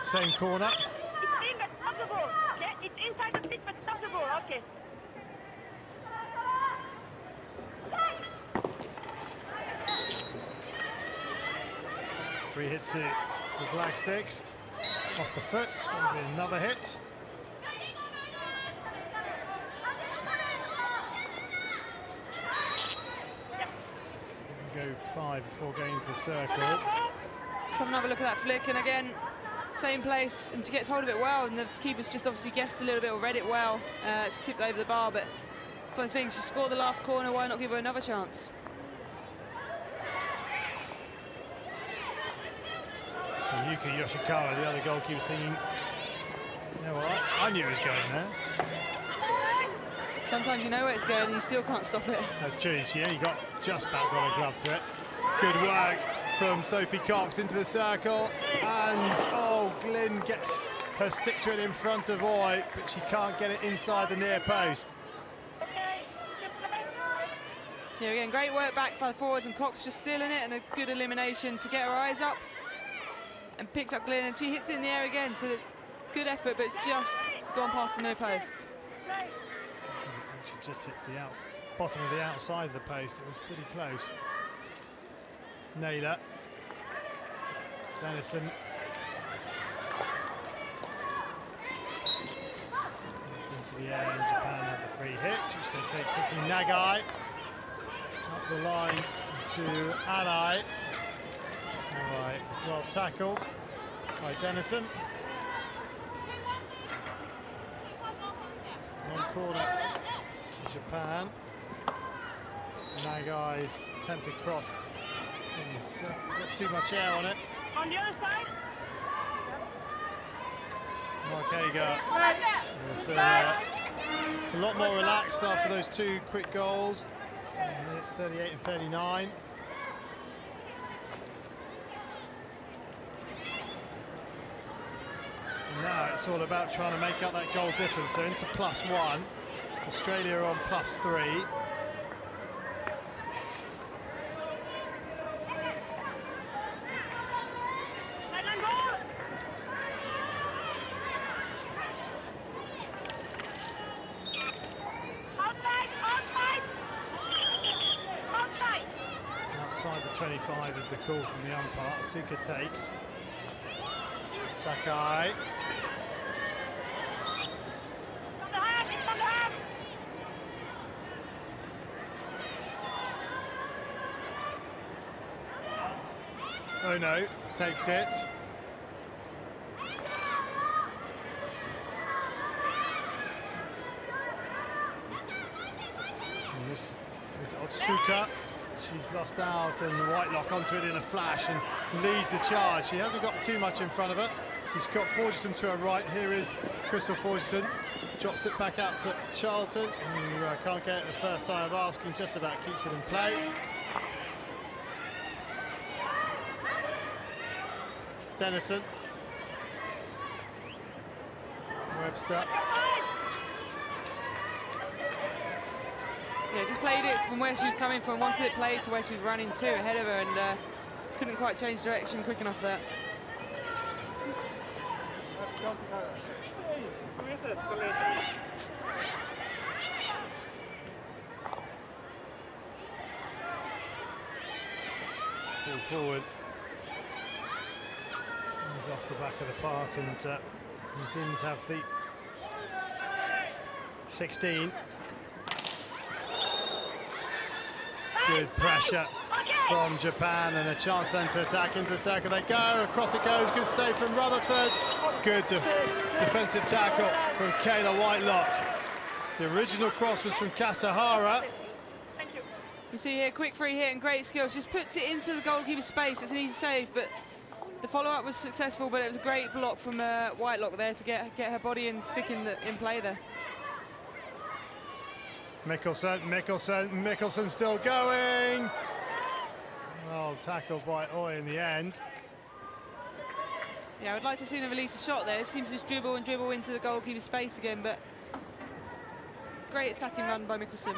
same corner. It's in, but stop the ball. Okay, it's inside the pitch, but stop the ball. Okay. Free hit to the Black Sticks. Off the foot, so that'll be another hit. Go 5 before going to the circle. Just have another look at that flick, and again, same place, and she gets hold of it well, and the keeper's just obviously guessed a little bit or read it well. It's tipped over the bar, but it's one of those things. She scored the last corner, why not give her another chance? And Yuka Yoshikawa, the other goalkeeper's thinking, you know what, I knew it was going there. Sometimes you know where it's going and you still can't stop it. That's true, she only just about got her glove to it. Good work from Sophie Cox into the circle, and oh, Glynn gets her stick to it in front of Oi, but she can't get it inside the near post. Yeah, again, great work back by the forwards, and Cox just still in it, and a good elimination to get her eyes up, and picks up Glynn, and she hits it in the air again, so good effort, but it's just gone past the near post. She just hits the bottom of the outside of the post. It was pretty close. Naylor. Dennison. Into the air, and Japan have the free hit, which they take quickly. Nagai. Up the line to Anai. All right, well tackled by Dennison. One corner. Japan. Nagai's attempted cross. He's got too much air on it. On the other side. Mark Hague a lot more relaxed after those 2 quick goals. Minutes 38 and 39. And now it's all about trying to make up that goal difference. They're into +1. Australia on +3. Outside the 25 is the call from the umpire. Asuka takes. Sakai. Oh no, takes it. And this is Otsuka. She's lost out, and Whitelock onto it in a flash and leads the charge. She hasn't got too much in front of her. She's got Forgerson to her right. Here is Crystal Forgerson. Drops it back out to Charlton, who can't get it the first time of asking, just about keeps it in play. Dennison. Webster. Yeah, just played it from where she was coming from, wanted it played to where she was running to ahead of her, and couldn't quite change direction quick enough there. Ball forward. He's off the back of the park, and New Zealand have the 16. Good pressure from Japan, and a chance then to attack into the circle. They go, across it goes, good save from Rutherford. Good defensive tackle from Kayla Whitelock. The original cross was from Kasahara. We see here, quick free hit and great skills. Just puts it into the goalkeeper's space. It's an easy save, but the follow-up was successful, but it was a great block from Whitelock there to get her body and stick in play there. Mikkelsen still going. Well, tackled by Oy in the end. Yeah, I would like to have seen her release a shot there. It seems to just dribble and dribble into the goalkeeper's space again, but great attacking run by Mikkelsen.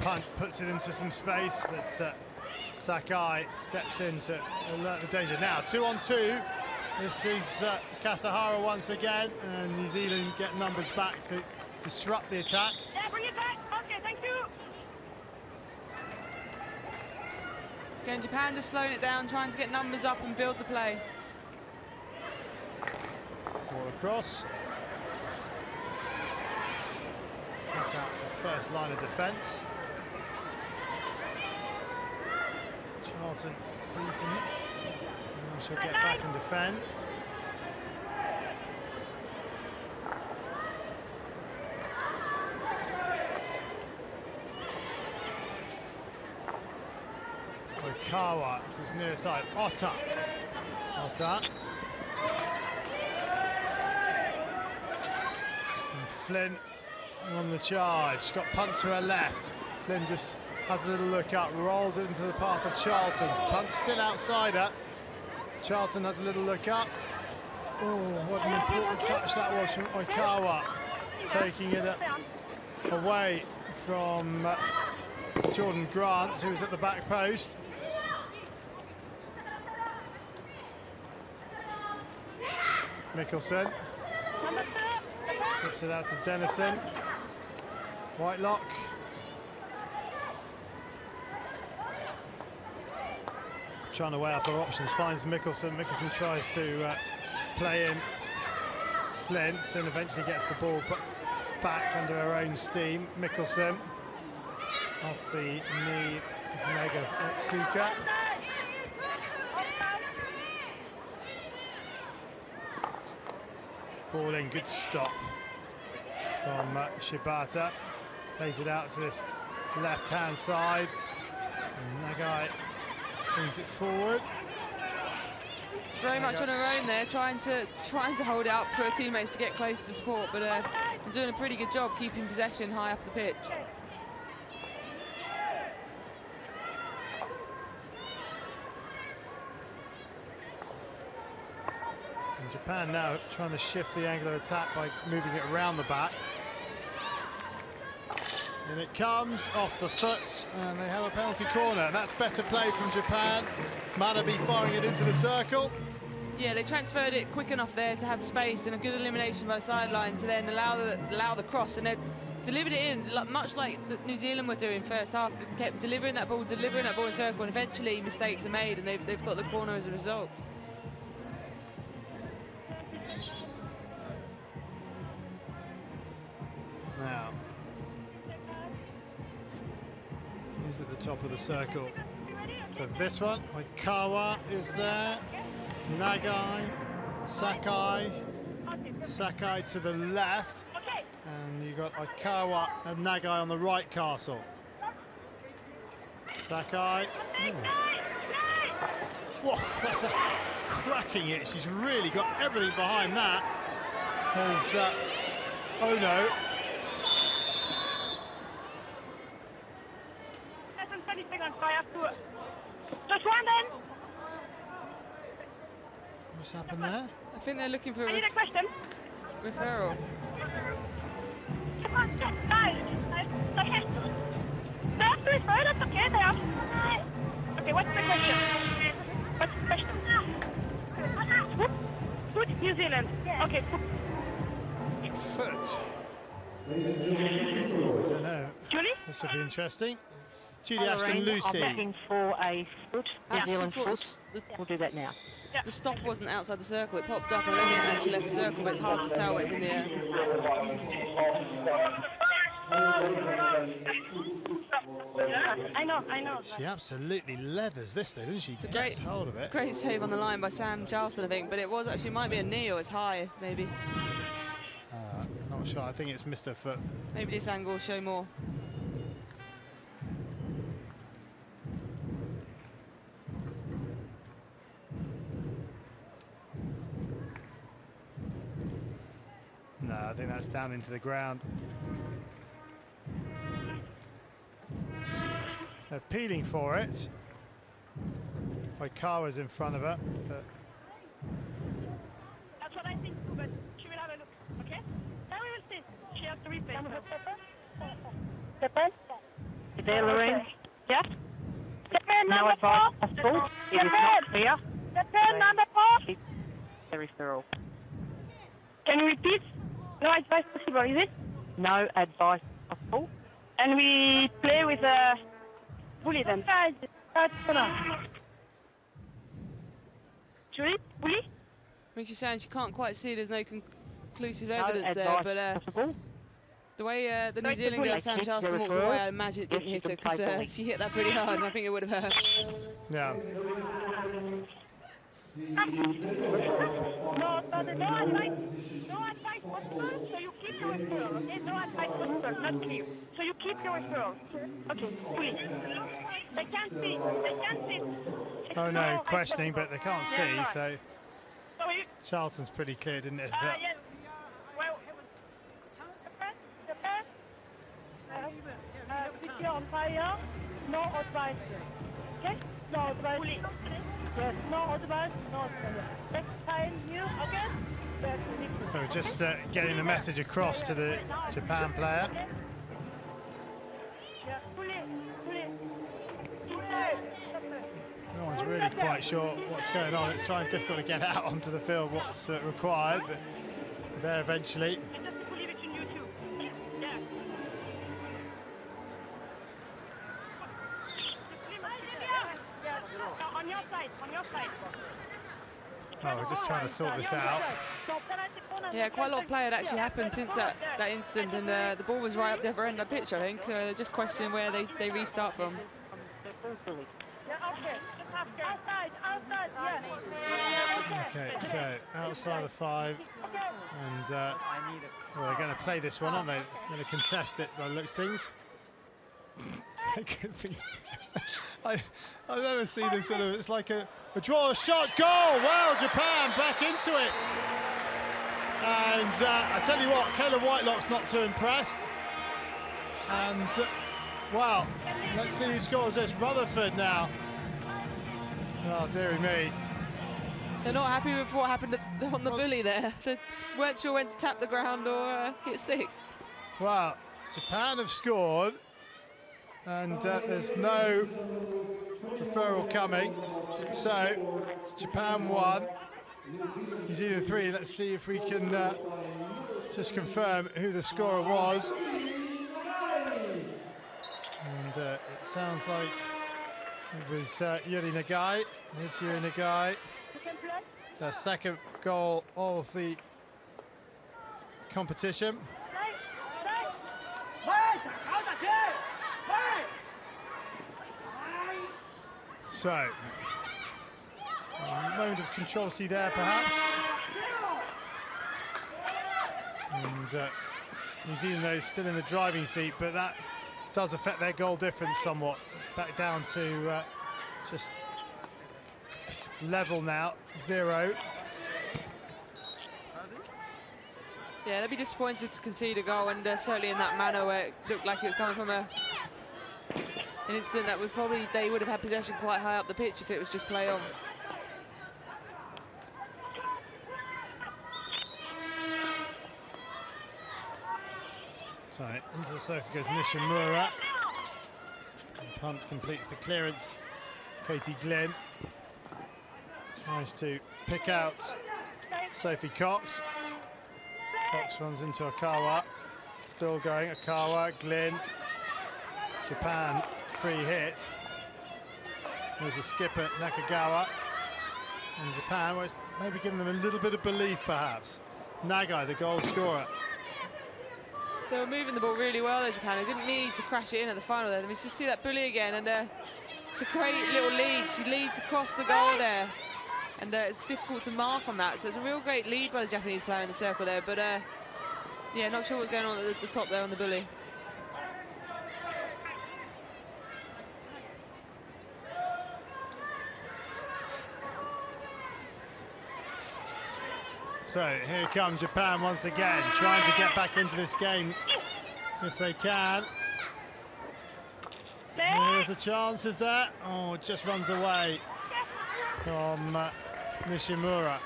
Punt puts it into some space, but Sakai steps in to alert the danger. Now, 2-on-2. This is Kasahara once again, and New Zealand get numbers back to disrupt the attack. Yeah, bring it back. Okay, thank you. Again, Japan just slowing it down, trying to get numbers up and build the play. Ball across. Cut out the first line of defence. Charlton beaten. Now she'll get back and defend. Okawa, this is near side. Otta. And Flynn on the charge. Got punt to her left. Flynn just has a little look up, rolls it into the path of Charlton. Punt still outside her. Charlton has a little look up. Oh, what an important touch that was from Oikawa. Taking it away from Jordan Grant, who was at the back post. Mikkelsen. Flips it out to Dennison. Whitelock. Trying to weigh up her options, finds Mikkelsen. Mikkelsen tries to play in Flynn. Flynn eventually gets the ball back under her own steam. Mikkelsen off the knee of Mega Otsuka. Ball in, good stop from Shibata. Plays it out to this left-hand side. And Nagai brings it forward. Very much on her own there, trying to hold it up for her teammates to get close to support, but doing a pretty good job keeping possession high up the pitch. And Japan now trying to shift the angle of attack by moving it around the back. And it comes off the foot, and they have a penalty corner. And that's better play from Japan. Manabe firing it into the circle. Yeah, they transferred it quick enough there to have space and a good elimination by the sideline to then allow the cross, and they delivered it in much like New Zealand were doing first half. They kept delivering that ball in circle, and eventually mistakes are made, and they've got the corner as a result. Now, who's at the top of the circle for this one? Oikawa is there, Nagai, Sakai to the left, and you've got Oikawa and Nagai on the right, Castle. Sakai. Whoa, that's a cracking hit. She's really got everything behind that. As oh no. Just one then. What's happened there? I think they're looking for I need a question. referral. Come on, guys. Okay. That's the referral, that's okay. They are. Okay, what's the question? What's the question? Foot, New Zealand. Okay, Foot. I don't know. Julie? This will be interesting. Julie Hi, Ashton, Lorraine. Lucy. I'm looking for a foot, I New actually Zealand thought foot. We'll do that now. the stop wasn't outside the circle. It popped up and then it actually left the circle, but it's hard to tell when it's in the air. I know. She absolutely leathers this though, doesn't she? a Gets great- hold of it. Great save on the line by Sam Charleston, I think, but it was actually might be a knee or it's high, maybe. Not sure. I think it's Mr. Foot. Maybe this angle will show more. No, I think that's down into the ground. They're peeling for it. Oikawa's in front of her, but That's what I think too, but she will have a look, okay? Then we will see. She has to replay. Is there, Lorraine? Yes? Japan No number advice 4. possible. It is not clear. Japan number 4. The referral. Can you repeat? No advice possible, is it? No advice possible. And we play with a bully then. Julie? Bully? I mean, she's saying she can't quite see, there's no conclusive No evidence there, advice but possible. the way the New Right, Zealand bully. girl, Sam Kick, Charleston, the walks referral. away, I imagine it didn't Yes, hit her you can because play bully. she hit that pretty hard, and I think it would have hurt. yeah. No advice possible, so you keep your referral, okay? No advice possible, not clear. So you keep your referral. Okay, please. They can't see. Oh no, questioning, but they can't see, so So you, Charlton's pretty clear, didn't it? yes. Well, Japan, picture on fire, no advice. Okay? No advice. Bully. Yes, no advice, no advice. Next time you, okay? So we're just getting the message across to the Japan player. Yeah, bully. No one's really quite sure what's going on. It's trying difficult to get out onto the field what's required, but there eventually. It's just a bully between you two. Yeah. On your side. Oh, we're just trying to sort this out. Yeah, quite a lot of play had actually happened since that incident, and the ball was right up the other end of the pitch, I think. Just questioning where they restart from. Okay, so outside the 5, and well, they're going to play this one, aren't they? They're going to contest it by the looks of things. It could be. I've never seen this sort of. It's like a draw, a shot, goal. Well, Japan back into it. And I tell you what, Kayla Whitelock's not too impressed. And well, let's see who scores this. Rutherford now. Oh, dearie me. They're not happy with what happened on the bully there. They weren't sure when to tap the ground or hit sticks. Well, Japan have scored, and there's no referral coming. So it's Japan 1, New Zealand 3. Let's see if we can just confirm who the scorer was. And it sounds like it was Yuri Nagai. Here's Yuri Nagai. The second goal of the competition. So, a moment of controversy there, perhaps. And New Zealand, though, is still in the driving seat, but that does affect their goal difference somewhat. It's back down to just level now, 0. Yeah, they'd be disappointed to concede a goal, and certainly in that manner where it looked like it was coming from an incident that they would have had possession quite high up the pitch if it was just play on. So into the circle goes Nishimura. And punt completes the clearance. Katie Glynn tries to pick out Sophie Cox. Cox runs into Akawa. Still going, Akawa, Glynn. Japan, free hit. There's the skipper, Nakagawa. And Japan, well, it's maybe giving them a little bit of belief, perhaps. Nagai, the goal scorer. They were moving the ball really well there, Japan. They didn't need to crash it in at the final there. I mean, just see that bully again, and it's a great little lead. She leads across the goal there, and it's difficult to mark on that. So it's a real great lead by the Japanese player in the circle there, but yeah, not sure what's going on at the top there on the bully. So here come Japan once again, trying to get back into this game if they can. Here's the chance, is there? Oh, it just runs away from Nishimura.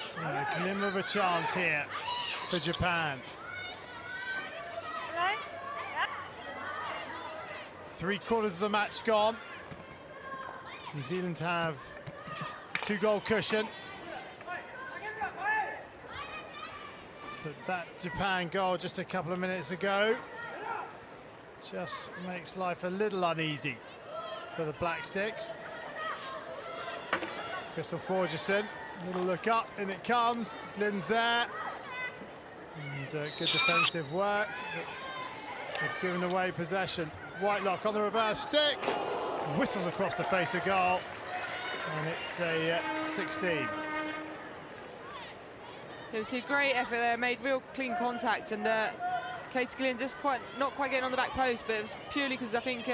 So a glimmer of a chance here for Japan. 3/4 of the match gone. New Zealand have 2-goal cushion. But that Japan goal just a couple of minutes ago just makes life a little uneasy for the Black Sticks. Crystal Forgerson, little look up, and it comes. Glynn's there. And good defensive work. They've given away possession. Whitelock on the reverse stick, whistles across the face of goal, and it's a 16. It was a great effort there, made real clean contact, and Katie Glynn just not quite getting on the back post, but it was purely because I think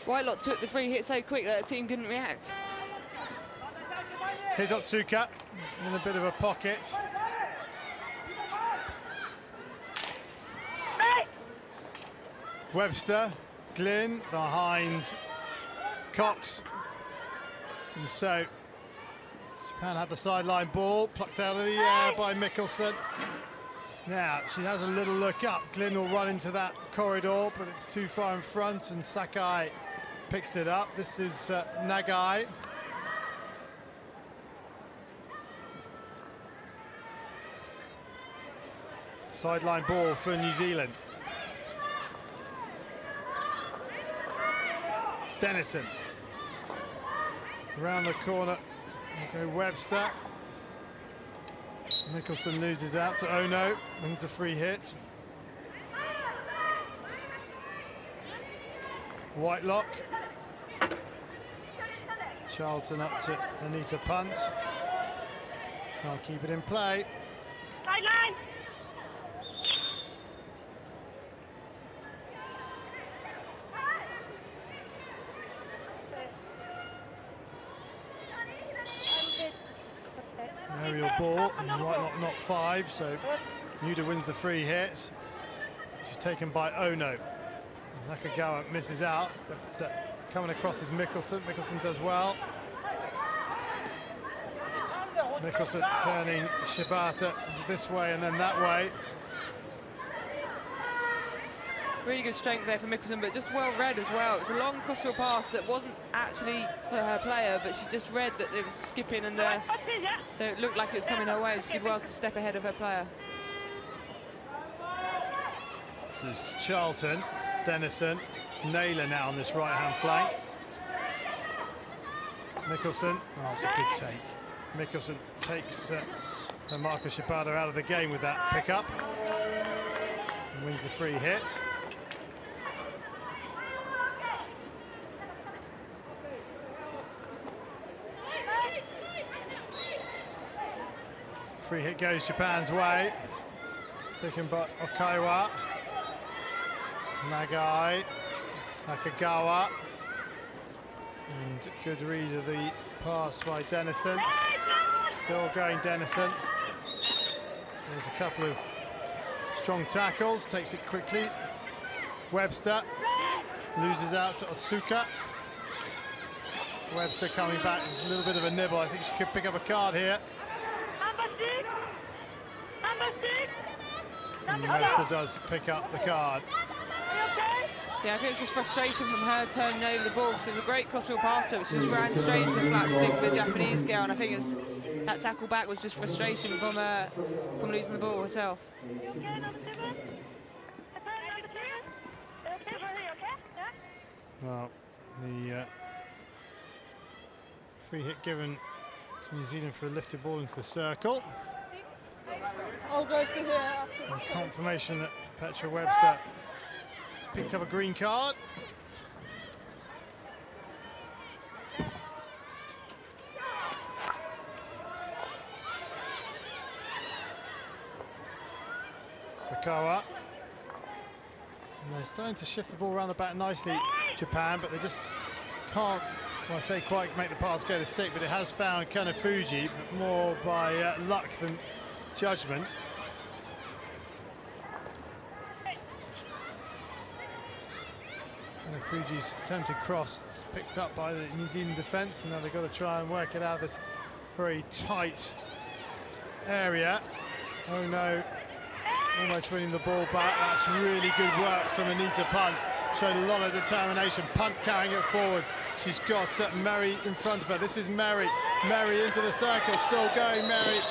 Whitelock took the free hit so quick that the team couldn't react. Here's Otsuka in a bit of a pocket. Webster, Glynn behind Cox. And so Japan had the sideline ball, plucked out of the air by Mikkelsen. Now she has a little look up. Glynn will run into that corridor, but it's too far in front, and Sakai picks it up. This is Nagai. Sideline ball for New Zealand. Dennison. Around the corner, go Webster. Mikkelsen loses out to Ono, wins the free hit. Whitelock. Charlton up to Anita Punt. Can't keep it in play. Sideline. Aerial ball, and Whitelock not 5, so Nuda wins the free hit. She's taken by Ono. Nakagawa misses out, but coming across is Mikkelsen. Mikkelsen does well. Mikkelsen turning Shibata this way and then that way. Really good strength there for Mikkelsen, but just well read as well. It was a long crossfield pass that wasn't actually for her player, but she just read that it was skipping and that it looked like it was coming her way. She did well to step ahead of her player. This is Charlton, Dennison, Naylor now on this right-hand flank. Mikkelsen, oh, that's a good take. Mikkelsen takes Marco Shibata out of the game with that pickup. And wins the free hit. Free hit goes Japan's way. Taken by Okaiwa. Nagai. Nakagawa. And good read of the pass by Dennison. Still going Dennison. There's a couple of strong tackles, takes it quickly. Webster loses out to Otsuka. Webster coming back, there's a little bit of a nibble. I think she could pick up a card here. And Webster does pick up the card. Yeah, I think it's just frustration from her turning over the ball, because it was a great crossfield pass to her. She just ran straight into a flat stick for the Japanese girl, and I think it's, that tackle back was just frustration from losing the ball herself. Well, the free hit given to New Zealand for a lifted ball into the circle. And confirmation that Petra Webster picked up a green card. Bakawa. And they're starting to shift the ball around the back nicely, Japan, but they just can't, well, I say quite make the pass go to stick, but it has found Kanafuji, but more by luck than judgment. Kanafuji's attempted cross is picked up by the New Zealand defence, and now they've got to try and work it out of this very tight area. Oh no. Almost winning the ball back. That's really good work from Anita Punt. Showed a lot of determination. Punt carrying it forward. She's got Mary in front of her. This is Mary. Mary into the circle. Still going, Mary.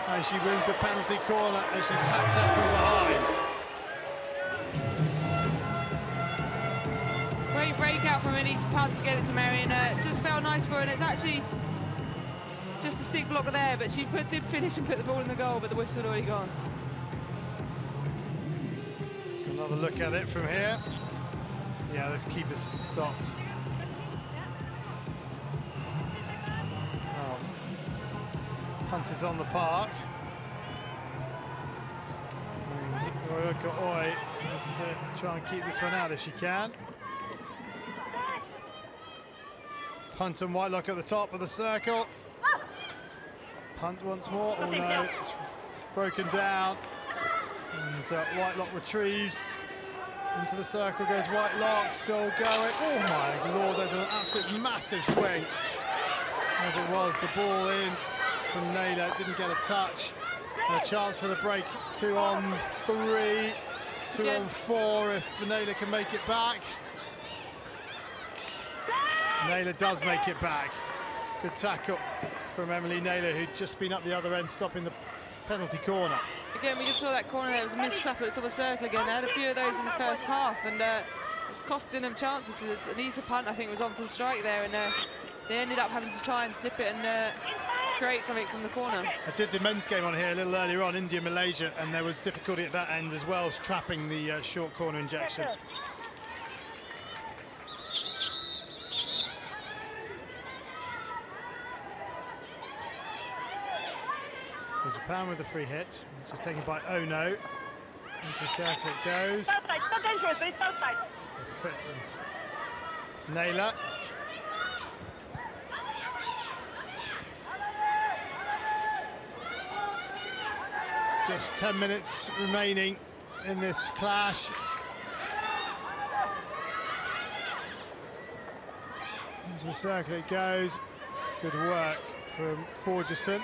And she wins the penalty corner as she's hacked up from behind. Great breakout from Anita Punt to get it to Mary, and it just felt nice for her. And it's actually just a stick blocker there, but she did finish and put the ball in the goal, but the whistle had already gone. Another look at it from here. Yeah, this keeper's stopped. Oh. Hunt is on the park. Oi has to try and keep this one out if she can. Punt and Whitelock at the top of the circle. Punt once more. Oh no, it's broken down. And Whitelock retrieves into the circle, goes Whitelock, still going. Oh my lord, there's an absolute massive swing. As it was, the ball in from Naylor, didn't get a touch. And a chance for the break, it's 2 on 3, it's 2 on 4 if Naylor can make it back. Naylor does make it back. Good tackle from Emily Naylor, who'd just been up the other end, stopping the penalty corner. Again, we just saw that corner there. It was a missed trap at the top of the circle again. They had a few of those in the first half, and it's costing them chances. Anita Punt, I think, was on for the strike there, and they ended up having to try and slip it and create something from the corner. I did the men's game on here a little earlier on, India-Malaysia, and there was difficulty at that end as well, trapping the short corner injection. So Japan with the free hit, which is taken by Ono. Into the circle it goes. Fit of Naylor. Just 10 minutes remaining in this clash. Into the circle it goes. Good work from Forgerson.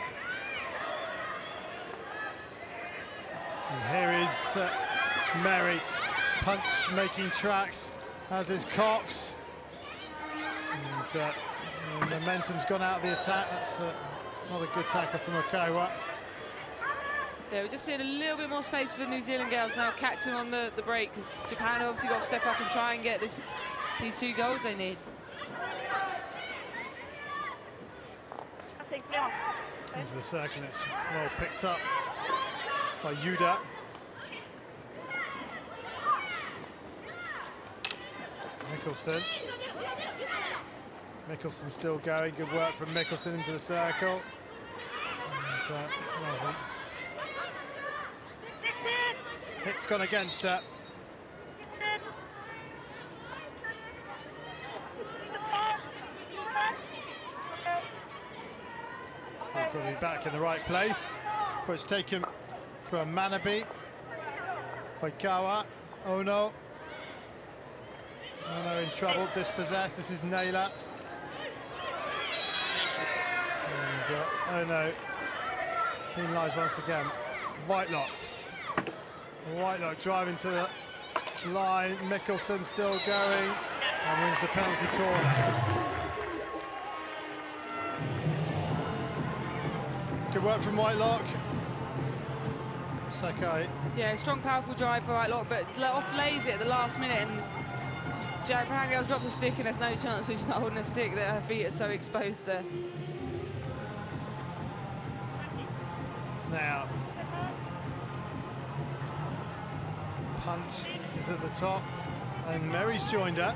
And here is Mary Punch making tracks, as is Cox. And momentum's gone out of the attack. That's not a good tackle from Okawa. Yeah, we're just seeing a little bit more space for the New Zealand girls now, catching on the break, because Japan obviously got to step up and try and get these 2 goals they need. Into the circle, it's well picked up by Yuda. Mikkelsen still going. Good work from Mikkelsen into the circle. And, hit's gone against her. We've got to be back in the right place. Push taken from Manabe. Oikawa. Ono. Ono in trouble, dispossessed. This is Naylor. And Ono penalised once again. Whitelock. Whitelock driving to the line. Mikkelsen still going and wins the penalty corner. Good work from Whitelock. Sakai. Yeah, strong, powerful drive for Whitelock, but off lays it at the last minute, and Japan girls dropped a stick, and there's no chance she's not holding a stick, that her feet are so exposed there. Now, Punt is at the top, and Mary's joined her.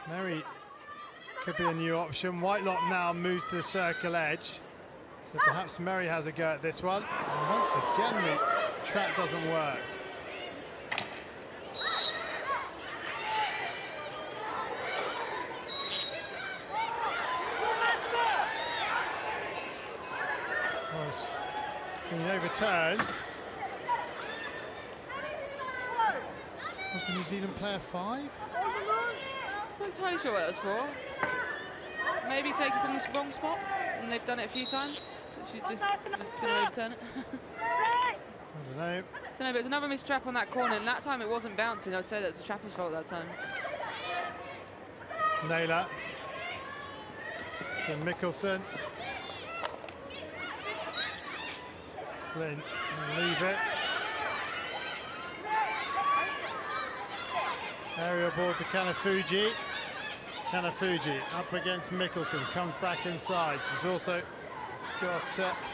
Mary could be a new option. Whitelock now moves to the circle edge, so perhaps Mary has a go at this one. And once again, the track doesn't work. Was being overturned. Was the New Zealand player 5? I'm not entirely sure what that was for. Maybe taken from this wrong spot, and they've done it a few times. She's just going to overturn it. I don't know. Don't know, but it's another missed trap on that corner, and that time it wasn't bouncing. I'd say that was the trapper's fault that time. Naylor. To Mikkelsen. Flynn will leave it. Aerial ball to Kanafuji. Kanafuji up against Mikkelsen, comes back inside. She's also got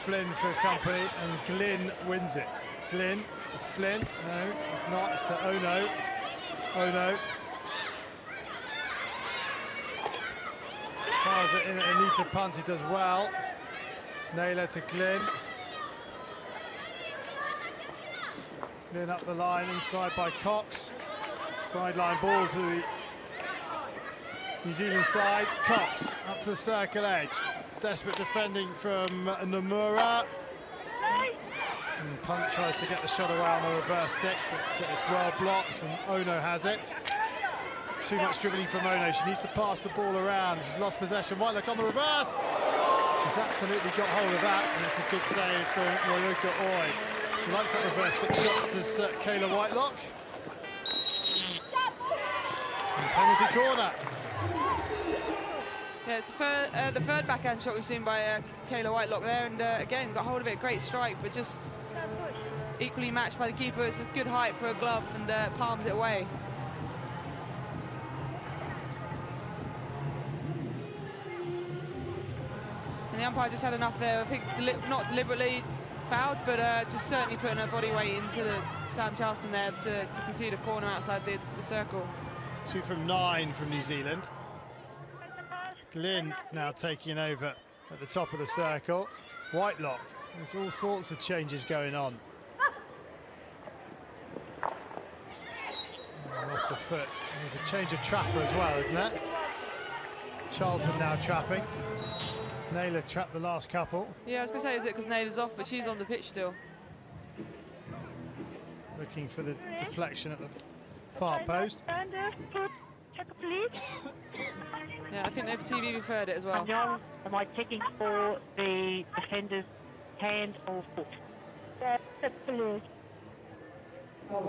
Flynn for company, and Glynn wins it. Glynn to Flynn. No, it's not. It's to Ono. Ono. Fires it in at Anita Punt, he does well. Naylor to Glynn. Glynn up the line, inside by Cox. Sideline balls to the New Zealand side. Cox up to the circle edge. Desperate defending from Nomura. And Punt tries to get the shot away on the reverse stick, but it's well blocked, and Ono has it. Too much dribbling from Ono. She needs to pass the ball around. She's lost possession. Whitelock on the reverse. She's absolutely got hold of that, and it's a good save from Waruka Oi. She likes that reverse stick shot, does Kayla Whitelock. And penalty corner. Yeah, it's the third backhand shot we've seen by Kayla Whitelock there, and again, got hold of it, great strike, but just equally matched by the keeper. It's a good height for a glove, and palms it away. And the umpire just had enough there. I think not deliberately fouled, but just certainly putting her body weight into the Sam Charleston there to concede a corner outside the circle. 2 from 9 from New Zealand. Glynn now taking over at the top of the circle. Whitelock. There's all sorts of changes going on. And off the foot. There's a change of trapper as well, isn't there? Charlton now trapping. Naylor trapped the last couple. Yeah, I was going to say, is it because Naylor's off, but she's on the pitch still. Looking for the deflection at the far post. Check, please. Yeah, I think they've TV referred it as well. John, am I checking for the defender's hand or foot? Check, please. So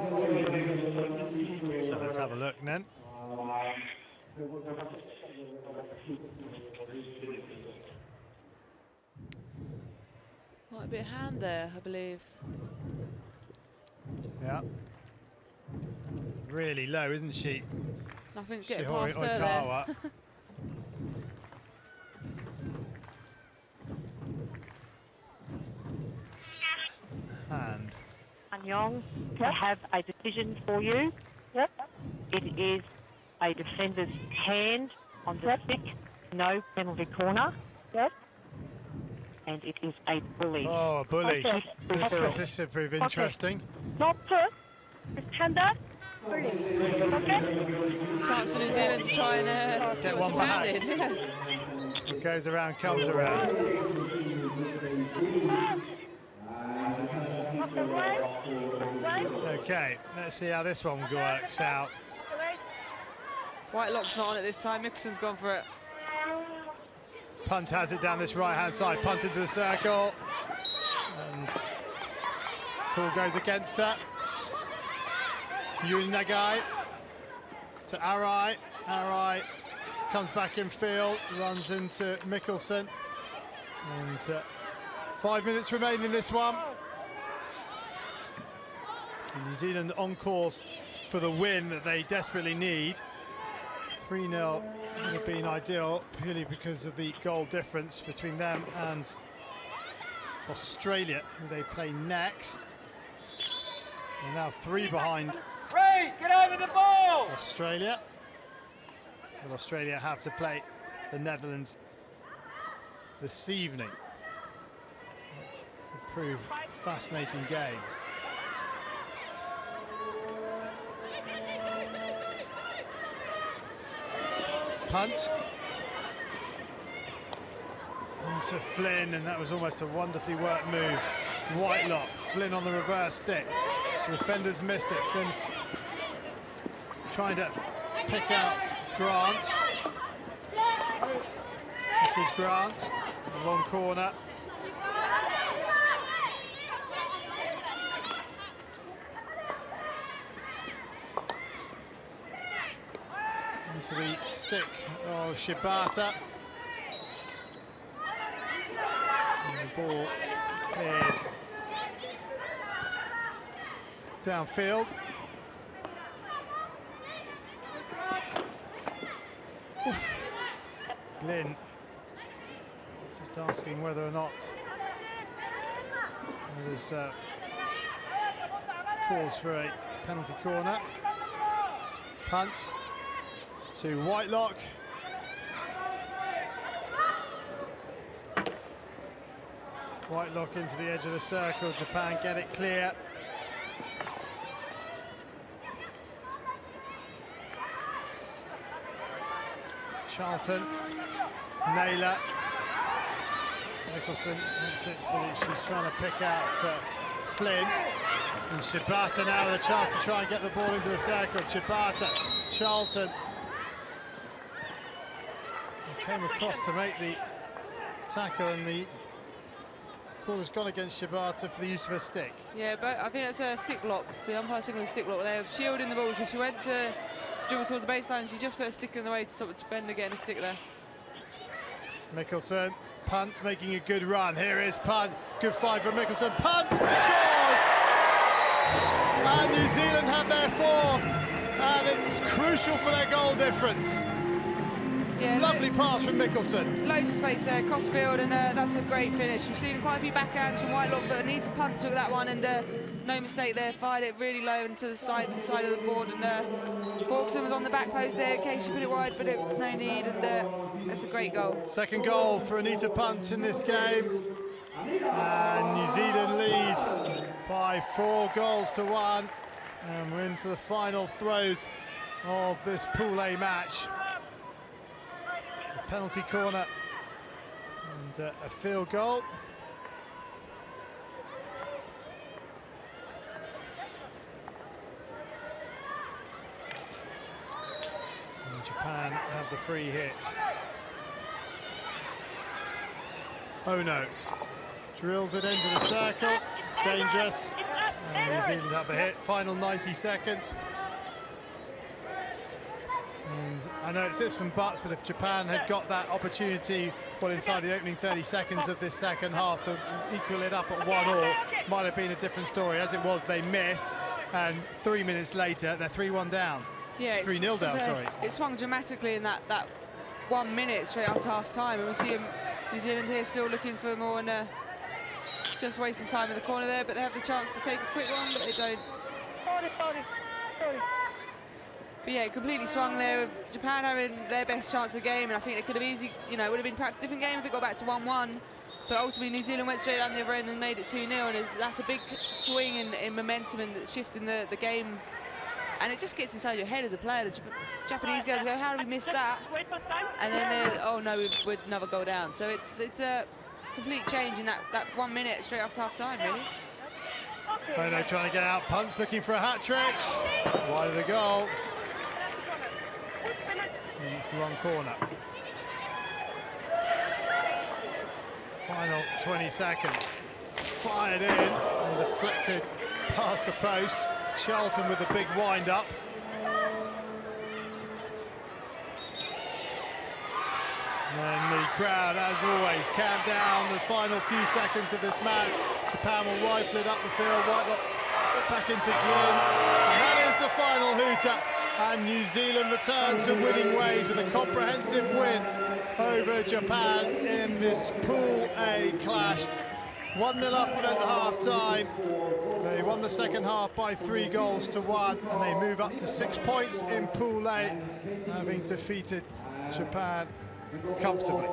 let's have a look then. Might be a hand there, I believe. Yeah. Really low, isn't she? Nothing's getting Shihori past her there. Oikawa. Hand. Annyeong, I have a decision for you. Yep. It is a defender's hand on the stick, no penalty corner, Yep. and it is a bully. Oh, a bully. Okay. This should prove interesting. Not first. It's Chanda. Brilliant. Okay. Chance for New Zealand to try and Get see one what back. Japan did. What goes around comes around. Okay, let's see how this one works out. Whitelock's not on it this time. Mickelson's gone for it. Punt has it down this right-hand side. Punt into the circle. And call goes against her. Yuri Nagai to Arai. Arai comes back in field, runs into Mikkelsen. And 5 minutes remaining in this one. And New Zealand on course for the win that they desperately need. 3-0 would have been ideal purely because of the goal difference between them and Australia, who they play next. They're now 3 behind Get over the ball! Australia. But Australia have to play the Netherlands this evening. It'll prove a fascinating game. Punt into Flynn, and that was almost a wonderfully worked move. Whitelock, Flynn on the reverse stick. The defenders missed it. Flynn's trying to pick out Grant. This is Grant, the long corner. Into the stick of Shibata. And the ball cleared downfield. Oof. Glynn just asking whether or not there's calls for a penalty corner. Punt to Whitelock. Whitelock into the edge of the circle. Japan get it clear. Charlton, Naylor, Mickelson hits it, but she's trying to pick out Flynn. And Shibata now with a chance to try and get the ball into the circle. Shibata, Charlton came across to make the tackle, and the call has gone against Shibata for the use of a stick. Yeah, but I think that's a stick block. The umpire signaled a stick block. They have shielding the ball, so she went to dribble towards the baseline. She just put a stick in the way to stop the defender getting a stick there. Mikkelsen, punt, making a good run. Here is punt, good fight from Mikkelsen. Punt, scores! And New Zealand have their 4th, and it's crucial for their goal difference. Yeah, lovely pass from Mikkelsen. Loads of space there, cross field, and that's a great finish. We've seen quite a few backhands from Whitelock, but Anita Punt took that one, and no mistake there, fired it really low into the side of the board, and Forkson was on the back post there in case she put it wide, but it was no need, and that's a great goal. Second goal for Anita Punt in this game, and New Zealand lead by 4 goals to 1, and we're into the final throes of this Pool A match. A penalty corner and a field goal. And Japan have the free hit. Oh no, drills it into the circle, dangerous, And New Zealand have a hit. Final 90 seconds. And I know it's ifs and buts, but if Japan had got that opportunity, well, inside the opening 30 seconds of this second half to equal it up at 1-1, might have been a different story. As it was, they missed, and 3 minutes later, they're 3-1 down. Yeah, 3-0 down, sorry. It swung dramatically in that 1 minute straight after half-time, and we see New Zealand here still looking for more and just wasting time in the corner there, but they have the chance to take a quick one, but they don't. Sorry. But yeah, it completely swung there with Japan having their best chance of the game, and I think it could have easily, you know, it would have been perhaps a different game if it got back to 1-1. But ultimately, New Zealand went straight down the other end and made it 2-0, and that's a big swing in momentum and shift in the game. And it just gets inside your head as a player. The Japanese girls go, how did we miss that? And then they're, oh no, we'd never go down. So it's a complete change in that 1 minute straight after half-time, really. Ono trying to get out, punts looking for a hat-trick. Wide of the goal. And it's a long corner. Final 20 seconds. Fired in and deflected past the post. Charlton with a big wind-up. And the crowd, as always, camp down the final few seconds of this match. Japan will rifle it up the field, Whitelock back into Glynn. And that is the final hooter. And New Zealand return to winning ways with a comprehensive win over Japan in this Pool A clash. 1-0 up at half-time. They won the second half by 3-1, and they move up to 6 points in Pool A, having defeated Japan comfortably.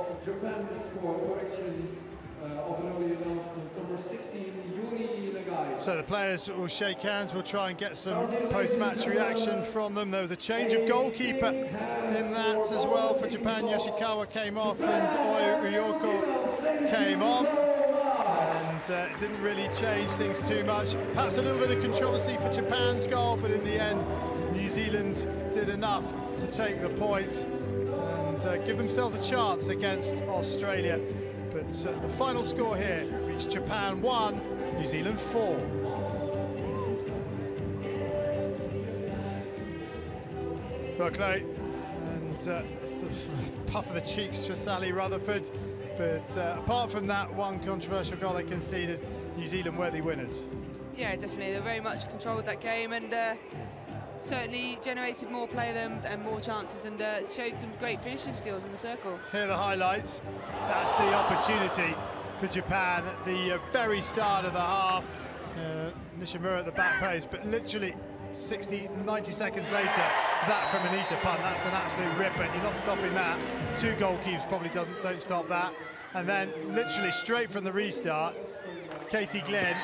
So the players will shake hands. We'll try and get some post-match reaction from them. There was a change of goalkeeper in that as well for Japan. Yoshikawa came off and Oi Ryoko came on. And it didn't really change things too much. Perhaps a little bit of controversy for Japan's goal, but in the end, New Zealand did enough to take the points and give themselves a chance against Australia. But the final score here reached Japan 1, New Zealand 4. Buckley and just a puff of the cheeks for Sally Rutherford. But apart from that one controversial goal they conceded, New Zealand worthy winners. Yeah, definitely. They very much controlled that game and certainly generated more play and more chances and showed some great finishing skills in the circle. Here are the highlights. That's the opportunity for Japan at the very start of the half. Nishimura at the back post, but literally 60, 90 seconds later, that from Anita Punt, that's an absolute ripper. You're not stopping that. 2 goalkeepers probably don't stop that. And then literally straight from the restart, Katie Glynn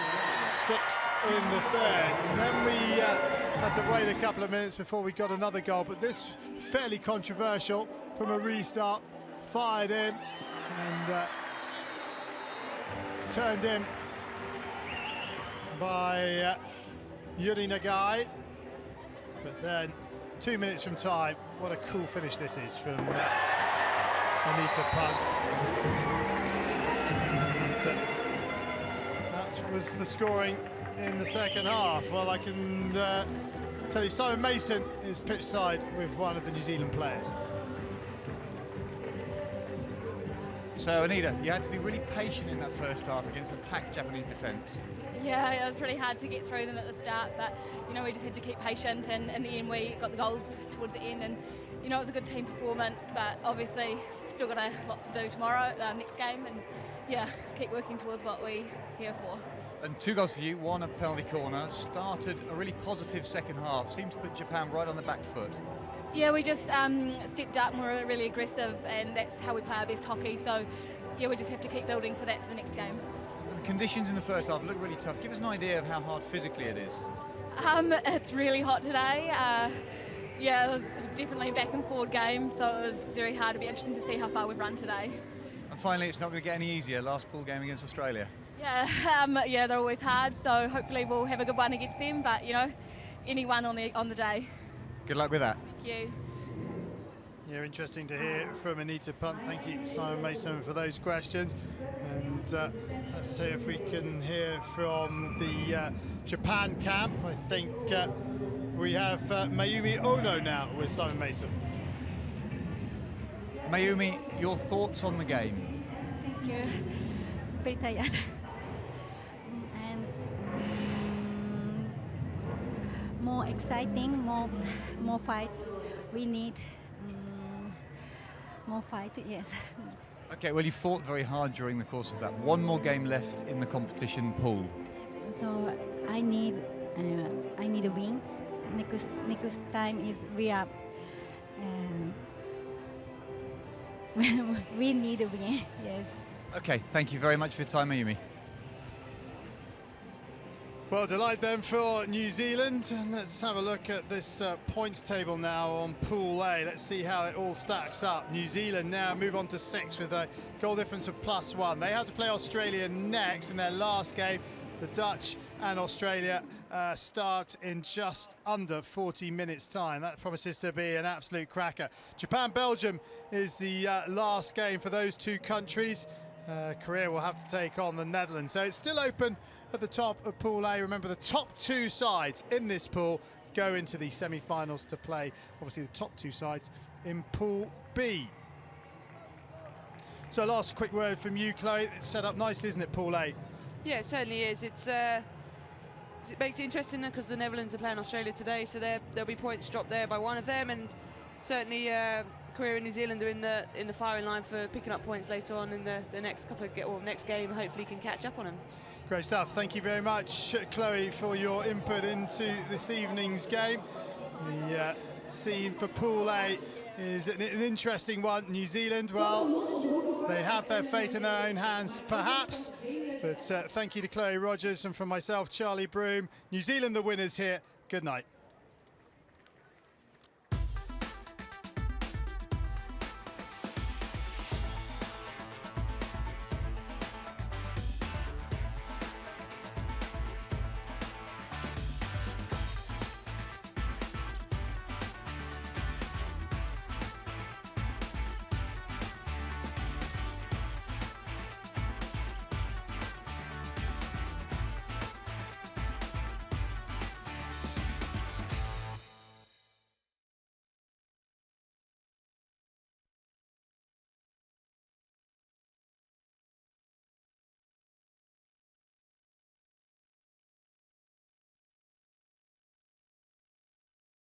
sticks in the third. And then we had to wait a couple of minutes before we got another goal, but this fairly controversial from a restart, fired in and turned in by Yuri Nagai. But then 2 minutes from time, what a cool finish this is from Anita Punt. And, that was the scoring in the second half. Well, I can tell you Simon Mason is pitch side with one of the New Zealand players. So Anita, you had to be really patient in that first half against the packed Japanese defence. Yeah, it was pretty hard to get through them at the start, but you know, we just had to keep patient, and in the end we got the goals towards the end, and you know, it was a good team performance, but obviously we've still got a lot to do tomorrow, next game, and yeah, keep working towards what we're here for. And 2 goals for you, 1 a penalty corner. Started a really positive second half, seemed to put Japan right on the back foot. Yeah, we just stepped up and we're really aggressive, and that's how we play our best hockey, so yeah, we just have to keep building for that for the next game. The conditions in the first half look really tough. Give us an idea of how hard physically it is. It's really hot today. Yeah, it was definitely a back and forward game, so it was very hard. It'll be interesting to see how far we've run today. And finally, it's not going to get any easier. Last pool game against Australia. Yeah, yeah, they're always hard, so hopefully we'll have a good one against them, but you know, anyone on the day. Good luck with that. Thank you. Yeah, interesting to hear from Anita Punt. Thank you, Simon Mason, for those questions. And let's see if we can hear from the Japan camp. I think we have Mayumi Ono now with Simon Mason. Mayumi, your thoughts on the game? Thank you. Very tired. And more exciting, more fight. We need more fight, yes. Okay, well, you fought very hard during the course of that. One more game left in the competition pool. So I need a win. Next time is we are. We need a win. Yes. Okay, thank you very much for your time, Mayumi. Well, delight then for New Zealand, and let's have a look at this points table now on Pool A. Let's see how it all stacks up. New Zealand now move on to 6 with a goal difference of +1. They have to play Australia next in their last game. The Dutch and Australia start in just under 40 minutes' time. That promises to be an absolute cracker. Japan-Belgium is the last game for those two countries. Korea will have to take on the Netherlands. So it's still open at the top of Pool A. Remember, the top 2 sides in this pool go into the semi-finals to play, obviously, the top 2 sides in Pool B. So last quick word from you, Chloe. It's set up nicely, isn't it, Pool A? Yeah, it certainly is. It makes it interesting because the Netherlands are playing Australia today, so there'll be points dropped there by one of them, and certainly Korea and New Zealand are in the firing line for picking up points later on in the next next game. Hopefully, can catch up on them. Great stuff. Thank you very much, Chloe, for your input into this evening's game. The scene for Pool A is an interesting one. New Zealand, well, they have their fate in their own hands, perhaps. But thank you to Chloe Rogers, and from myself, Charlie Broom. New Zealand, the winners here. Good night.